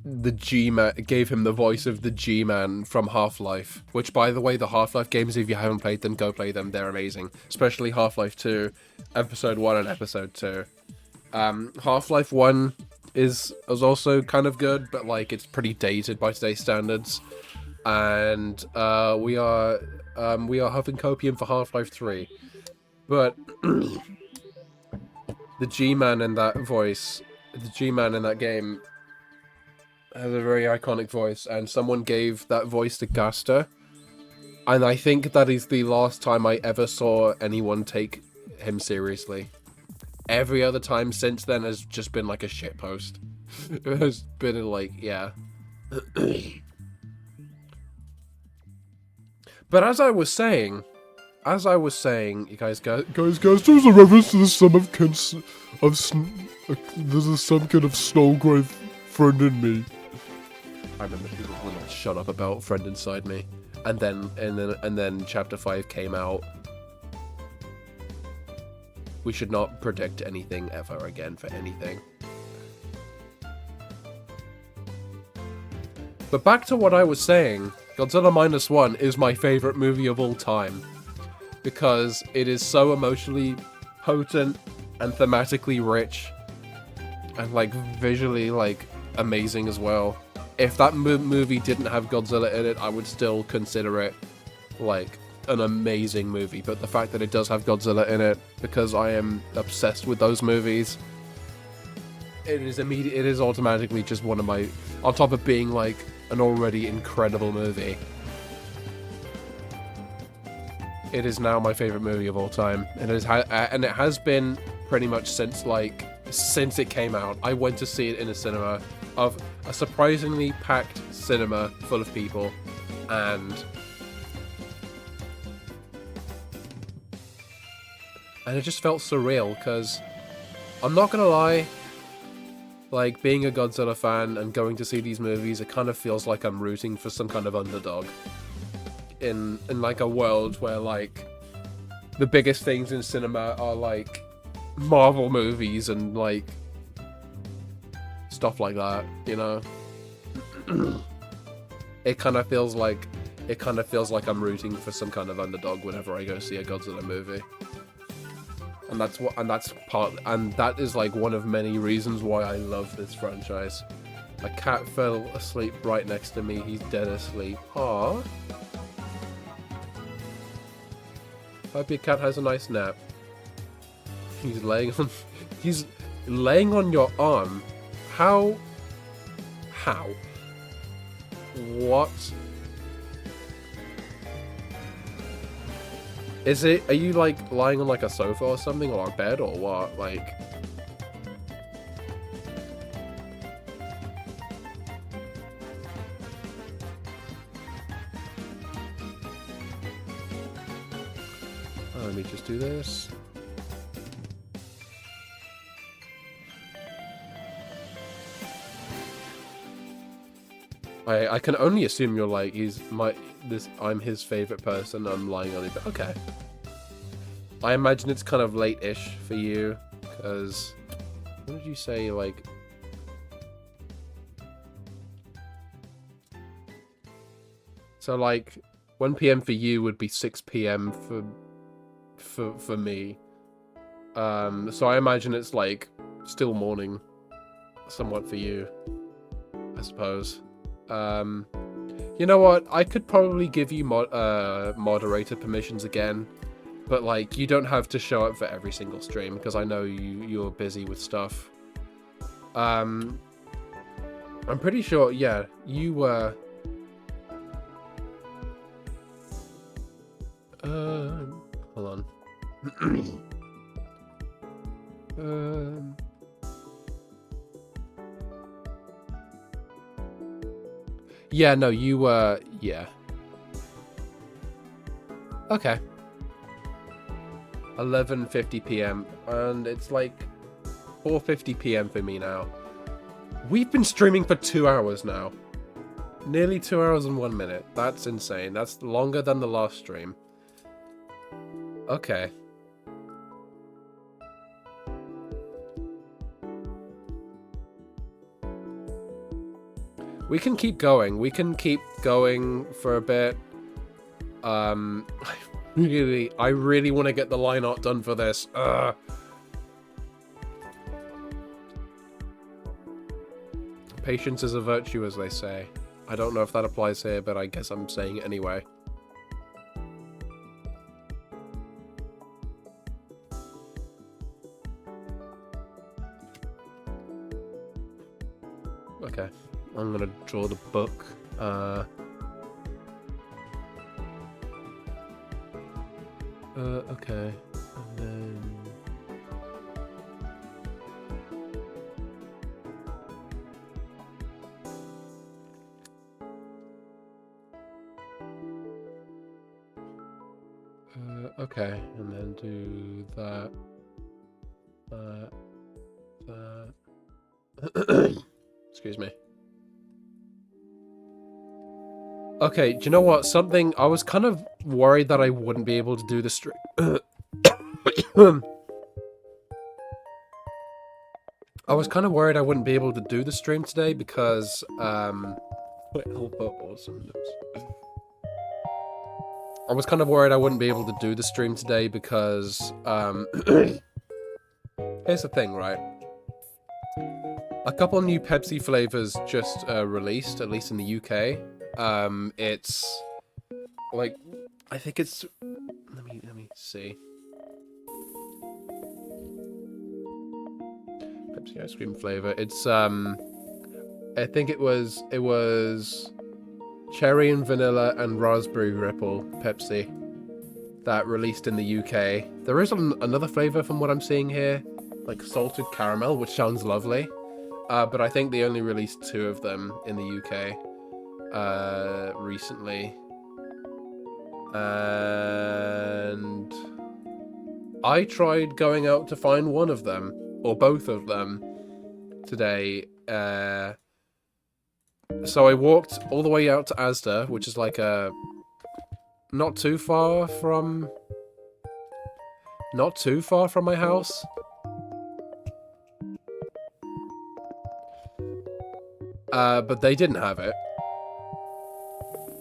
the G-Man, gave him the voice of the G-Man from Half-Life, which, by the way, the Half-Life games, if you haven't played them, go play them. They're amazing, especially Half-Life 2, Episode 1 and Episode 2. Half-Life 1 is also kind of good, but, like, it's pretty dated by today's standards. And we are huffing copium for Half-Life 3. But the G-Man in that voice, the G-Man in that game has a very iconic voice, and someone gave that voice to Gaster. And I think that is the last time I ever saw anyone take him seriously. Every other time since then has just been like a shitpost. It has been like, yeah. But as I was saying, you guys, there's a reference to the son of there's a some kind of Snowgrave friend in me. I remember people will not shut up about friend inside me, and then chapter 5 came out. We should not predict anything ever again for anything. But back to what I was saying, Godzilla Minus One is my favorite movie of all time. Because it is so emotionally potent and thematically rich. And, like, visually, like, amazing as well. If that movie didn't have Godzilla in it, I would still consider it, like, an amazing movie. But the fact that it does have Godzilla in it, because I am obsessed with those movies, it is automatically just one of my, on top of being, like, an already incredible movie, it is now my favorite movie of all time, and it has been pretty much since it came out. I went to see it in a cinema, of a surprisingly packed cinema full of people, and it just felt surreal because I'm not gonna lie. Like, being a Godzilla fan and going to see these movies, it kind of feels like I'm rooting for some kind of underdog. In like, a world where, like, the biggest things in cinema are, like, Marvel movies and, like, stuff like that, you know? It kind of feels like I'm rooting for some kind of underdog whenever I go see a Godzilla movie. And that is like one of many reasons why I love this franchise. A cat fell asleep right next to me. He's dead asleep. Aww. Hope your cat has a nice nap. He's laying on your arm. How? What? Is it, are you like lying on like a sofa or something, or a bed, or what? Like, let me just do this. I can only assume you're like, I'm his favorite person, I'm lying on it, but okay. I imagine it's kind of late-ish for you, because, what did you say, like... So, like, 1 PM for you would be 6 PM for me. So I imagine it's, like, still morning, somewhat for you, I suppose. You know what? I could probably give you moderator permissions again, but like you don't have to show up for every single stream because I know you're busy with stuff. I'm pretty sure. Yeah, you were. Hold on. Yeah, no, you were, yeah. Okay. 11:50 PM, and it's like 4:50 PM for me now. We've been streaming for 2 hours now. Nearly 2 hours and 1 minute. That's insane. That's longer than the last stream. Okay. We can keep going. We can keep going for a bit. I really want to get the line art done for this. Patience is a virtue, as they say. I don't know if that applies here, but I guess I'm saying it anyway. Okay. I'm gonna draw the book. Okay. And then... okay, and then do that. That. Excuse me. Okay, do you know what? Something, I was kind of worried that I wouldn't be able to do the stream. I was kind of worried I wouldn't be able to do the stream today because, wait, I'll put awesome. I was kind of worried I wouldn't be able to do the stream today because, here's the thing, right? A couple new Pepsi flavors just released, at least in the UK. It's like, I think it's, let me see. Pepsi ice cream flavor. It's I think it was cherry and vanilla and raspberry ripple Pepsi that released in the UK. There is another flavor from what I'm seeing here, like salted caramel, which sounds lovely. But I think they only released 2 of them in the UK recently. And I tried going out to find one of them, or both of them today. So I walked all the way out to Asda, which is like not too far from my house. But they didn't have it.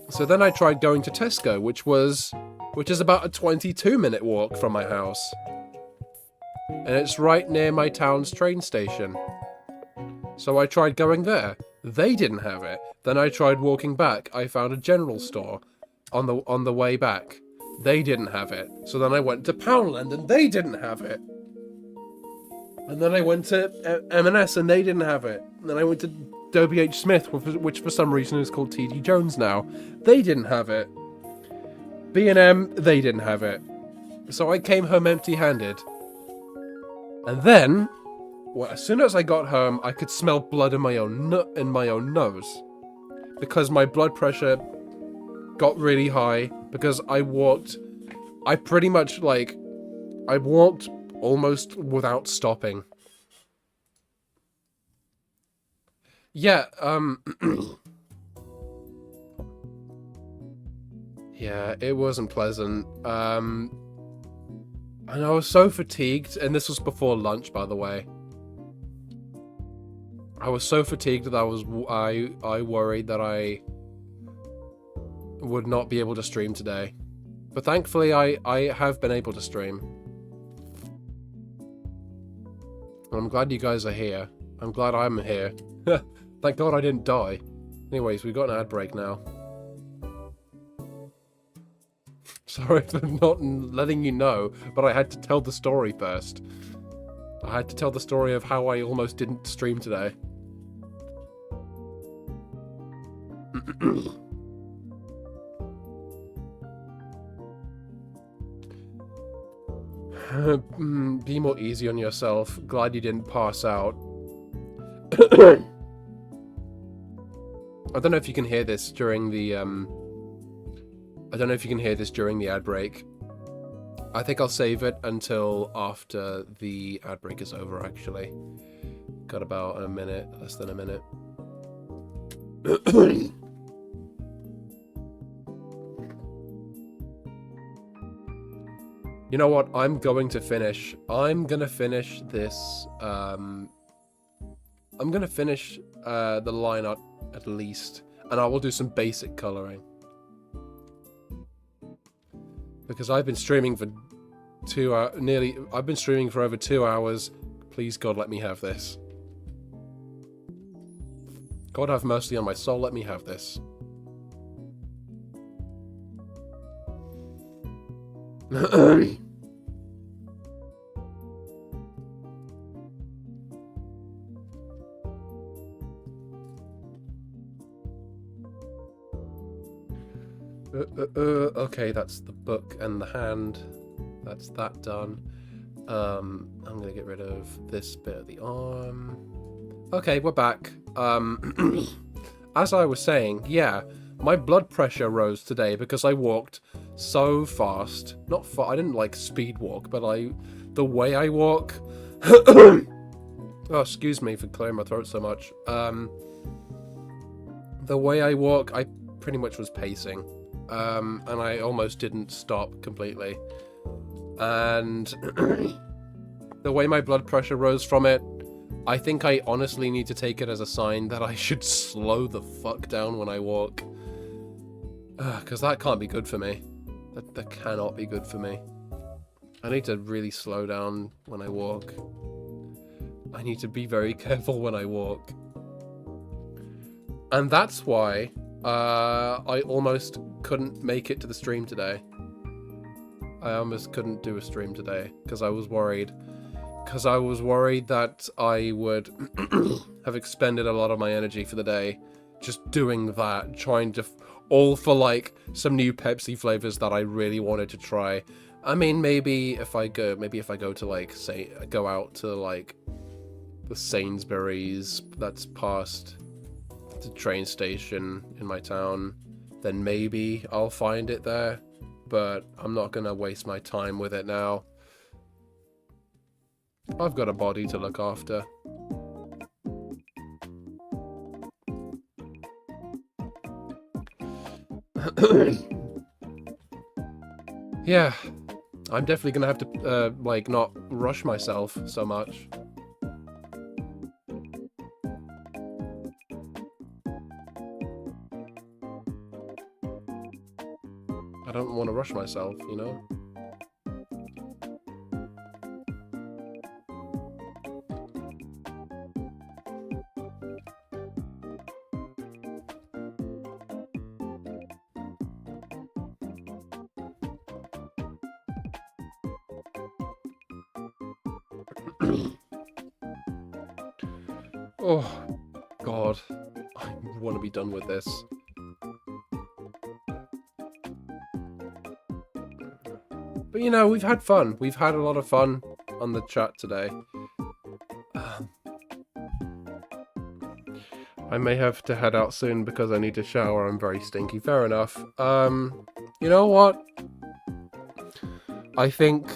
So then I tried going to Tesco, which is about a 22-minute walk from my house. And it's right near my town's train station. So I tried going there. They didn't have it. Then I tried walking back. I found a general store on the way back. They didn't have it. So then I went to Poundland and they didn't have it. And then I went to M&S and they didn't have it. And then I went to WH Smith, which for some reason is called TD Jones now. They didn't have it. B&M, they didn't have it. So I came home empty-handed. And then, well, as soon as I got home, I could smell blood in my own nose. Because my blood pressure got really high. Because I walked almost without stopping. Yeah, yeah, it wasn't pleasant. And I was so fatigued, and this was before lunch, by the way. I was so fatigued that I worried that I would not be able to stream today. But thankfully, I have been able to stream. I'm glad you guys are here. I'm glad I'm here. Thank God I didn't die. Anyways, we've got an ad break now. Sorry for not letting you know, but I had to tell the story first. I had to tell the story of how I almost didn't stream today. Be more easy on yourself. Glad you didn't pass out. I don't know if you can hear this during the ad break. I think I'll save it until after the ad break is over, actually. Got about a minute, less than a minute. You know what? I'm gonna finish this, I'm gonna finish the line art at least, and I will do some basic coloring. Because I've been streaming for I've been streaming for over 2 hours. Please, God, let me have this. God have mercy on my soul, let me have this. Okay, that's the book and the hand. That's that done. I'm gonna get rid of this bit of the arm. Okay, we're back. As I was saying, yeah, my blood pressure rose today because I walked so fast. Not far. I didn't like speed walk, but the way I walk. Oh, excuse me for clearing my throat so much. The way I walk, I pretty much was pacing. And I almost didn't stop completely. And the way my blood pressure rose from it, I think I honestly need to take it as a sign that I should slow the fuck down when I walk. Because that can't be good for me. That cannot be good for me. I need to really slow down when I walk. I need to be very careful when I walk. And that's why I almost couldn't make it to the stream today. I almost couldn't do a stream today because I was worried. Because I was worried that I would have expended a lot of my energy for the day just doing that, trying to all for like some new Pepsi flavors that I really wanted to try. I mean, maybe if I go to like go out to like the Sainsbury's that's past the train station in my town, then maybe I'll find it there. But I'm not gonna waste my time with it now. I've got a body to look after. Yeah, I'm definitely gonna have to, like, not rush myself so much. I don't want to rush myself, you know? Oh, God. I want to be done with this. But, you know, we've had fun. We've had a lot of fun on the chat today. I may have to head out soon because I need to shower. I'm very stinky. Fair enough. You know what? I think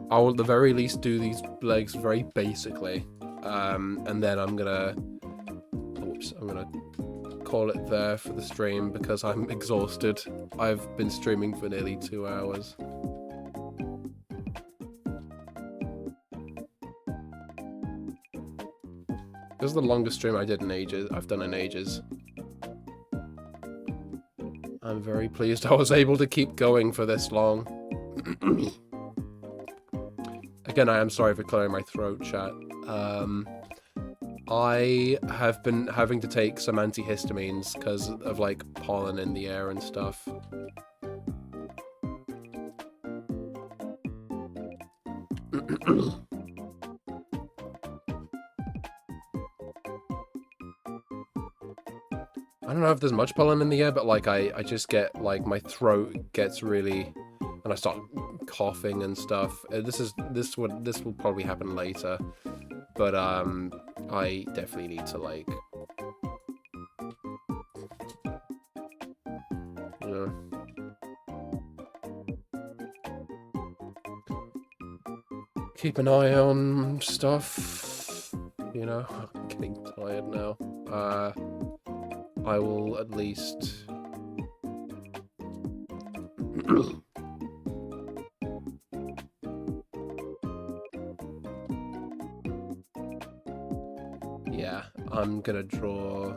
I will at the very least do these legs very basically. And then I'm gonna call it there for the stream because I'm exhausted. I've been streaming for nearly 2 hours. This is the longest stream I've done in ages. I'm very pleased I was able to keep going for this long. Again, I am sorry for clearing my throat, chat. I have been having to take some antihistamines because of, like, pollen in the air and stuff. I don't know if there's much pollen in the air, but, like, I just get, like, my throat gets really... and I start coughing and stuff. This will probably happen later. But, I definitely need to, like... you know... keep an eye on stuff. You know, I'm getting tired now. I will at least... yeah, I'm gonna draw...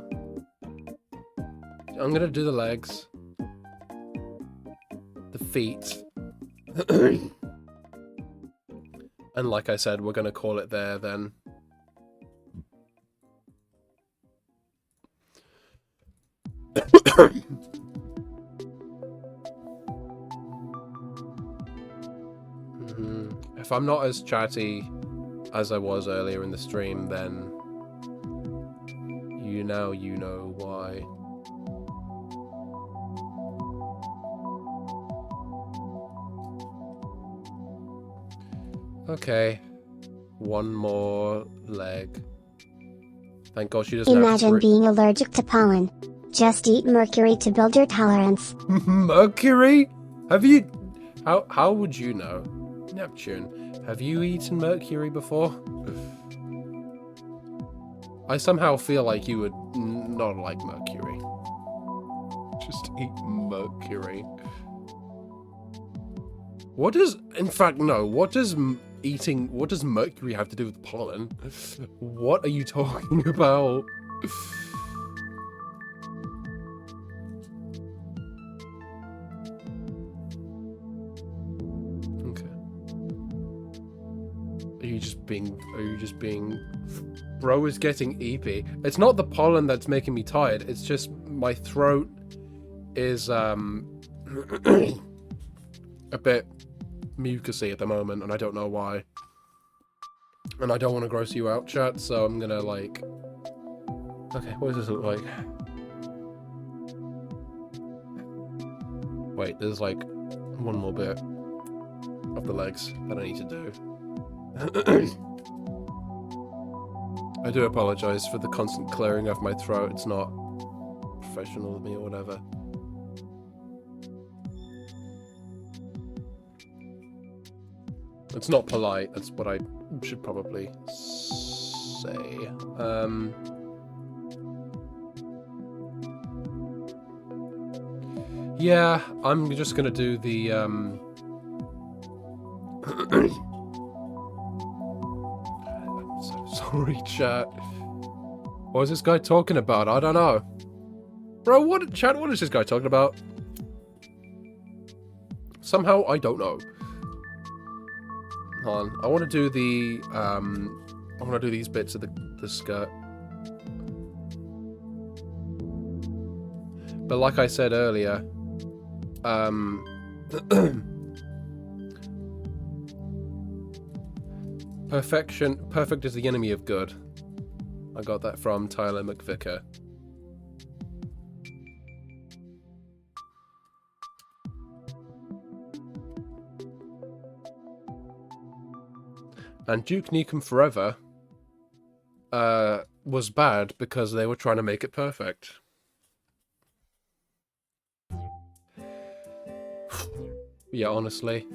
I'm gonna do the legs. The feet. And like I said, we're gonna call it there then. If I'm not as chatty as I was earlier in the stream, then you know why. Okay, one more leg. Thank God she doesn't Imagine being allergic to pollen. Just eat mercury to build your tolerance. Mercury? Have you... How would you know? Neptune, have you eaten mercury before? I somehow feel like you would not like mercury. Just eat mercury. What does... in fact, no. What does mercury have to do with pollen? What are you talking about? Are you just being... Bro is getting eepy. It's not the pollen that's making me tired, it's just my throat is, a bit mucusy at the moment, and I don't know why. And I don't want to gross you out, chat, so I'm gonna, like... Okay, what does this look like? Wait, there's, like, one more bit of the legs that I need to do. I do apologize for the constant clearing of my throat. It's not professional of me or whatever. It's not polite. That's what I should probably say. Yeah, I'm just gonna do the, I'm so sorry, chat. What is this guy talking about? I don't know. Bro, what is this guy talking about? Somehow, I don't know. Hold on. I want to do the, I want to do these bits of the skirt. But like I said earlier, perfect is the enemy of good. I got that from Tyler McVicker. And Duke Nukem Forever was bad because they were trying to make it perfect. Yeah, honestly.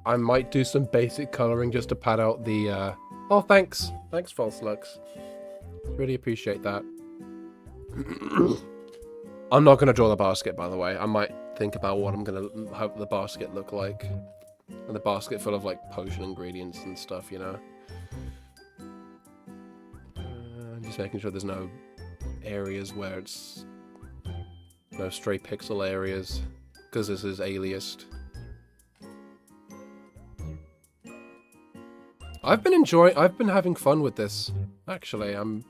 I might do some basic coloring just to pad out the, Oh, thanks. Thanks, False Lux. Really appreciate that. I'm not going to draw the basket, by the way. I might think about what I'm going to have the basket look like. And the basket full of, like, potion ingredients and stuff, you know? Just making sure there's no areas where it's... No stray pixel areas. Because this is aliased. I've been having fun with this, actually. I'm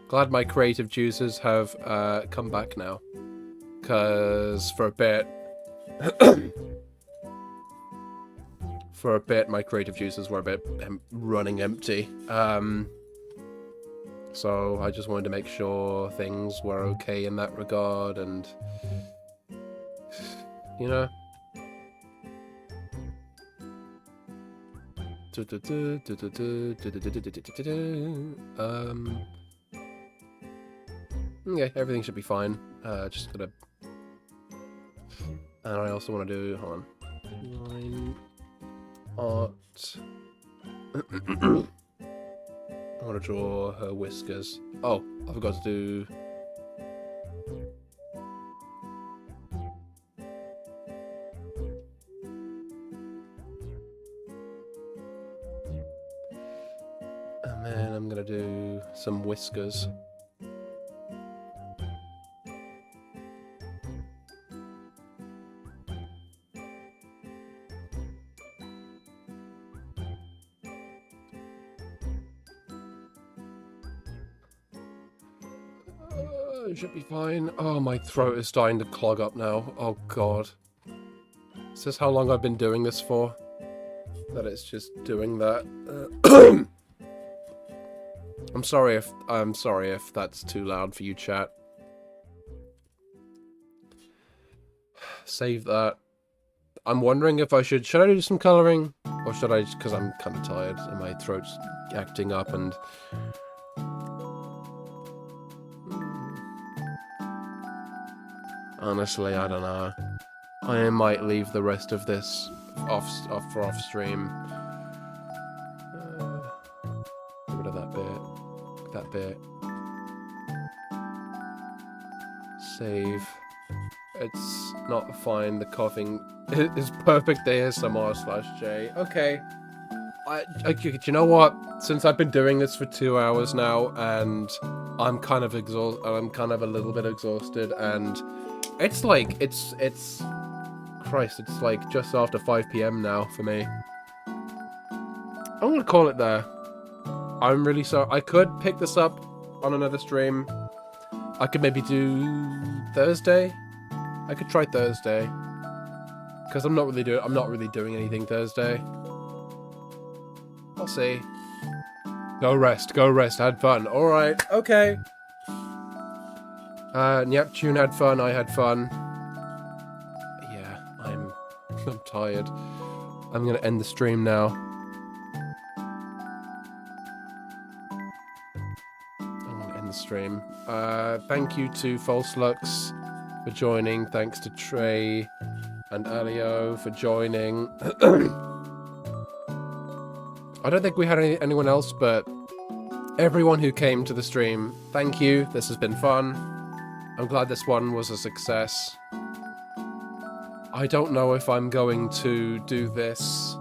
glad my creative juices have come back now. Because for a bit... for a bit, my creative juices were a bit running empty. So I just wanted to make sure things were okay in that regard, and... You know? Okay, everything should be fine. Just gotta... And I also want to do... Hold on. Line... Art... I want to draw her whiskers. Oh, I forgot to do... And then I'm gonna do some whiskers. It should be fine. Oh, my throat is starting to clog up now. Oh god. Is this how long I've been doing this for? That it's just doing that. I'm sorry if that's too loud for you, chat. Save that. I'm wondering if I should I do some colouring? Or should I just, because I'm kind of tired and my throat's acting up and... Honestly, I don't know. I might leave the rest of this off stream. Get rid of that bit. That bit. Save. It's not fine. The coughing is perfect ASMR/J. Okay. Do you know what? Since I've been doing this for 2 hours now, and I'm kind of a little bit exhausted, and it's like Christ, it's like just after 5 PM now for me. I'm gonna call it there. I'm really sorry. I could pick this up on another stream. I could maybe do Thursday. I could try Thursday, because I'm not really doing anything Thursday. I'll see. Go rest. Had fun. All right. Okay. Neptune had fun. I had fun. Yeah, I'm tired. I'm gonna end the stream now. I'm gonna end the stream. Thank you to False Lux for joining. Thanks to Trey and Alio for joining. I don't think we had anyone else, but everyone who came to the stream, thank you. This has been fun. I'm glad this one was a success. I don't know if I'm going to do this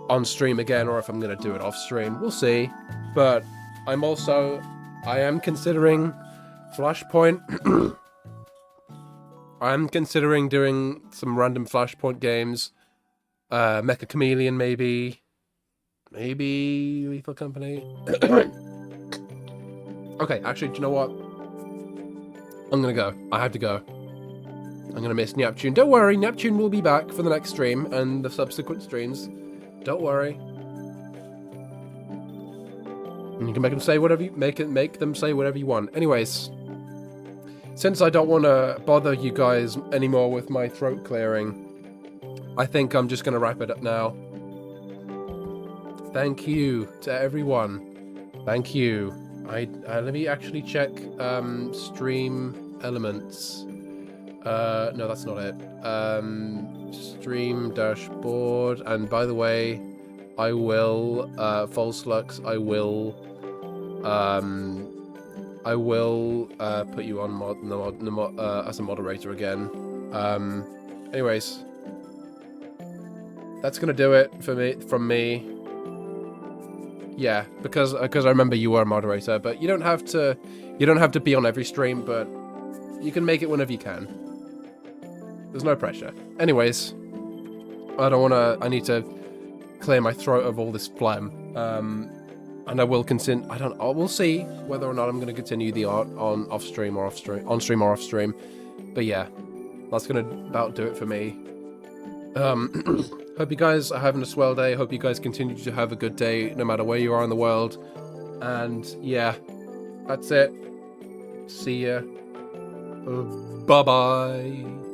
on stream again or if I'm going to do it off stream. We'll see. But I am considering Flashpoint. I'm considering doing some random Flashpoint games. Mecha Chameleon, maybe. Maybe Lethal Company. Okay, actually, do you know what? I'm gonna go. I have to go. I'm gonna miss Neptune. Don't worry, Neptune will be back for the next stream and the subsequent streams. Don't worry. And you can make them say whatever you make them say whatever you want. Anyways, since I don't want to bother you guys anymore with my throat clearing, I think I'm just gonna wrap it up now. Thank you to everyone. Thank you. Let me actually check stream elements. No, that's not it. Stream dashboard. And by the way, I will false lux. I will put you on as a moderator again. Anyways, that's gonna do it from me. Yeah, because I remember you were a moderator, but you don't have to be on every stream, but you can make it whenever you can. There's no pressure. Anyways, I need to clear my throat of all this phlegm. And I will continue. We'll see whether or not I'm going to continue the art on on stream or off stream. But yeah, that's going to about do it for me. Hope you guys are having a swell day. Hope you guys continue to have a good day, no matter where you are in the world. And yeah, that's it. See ya. Bye-bye.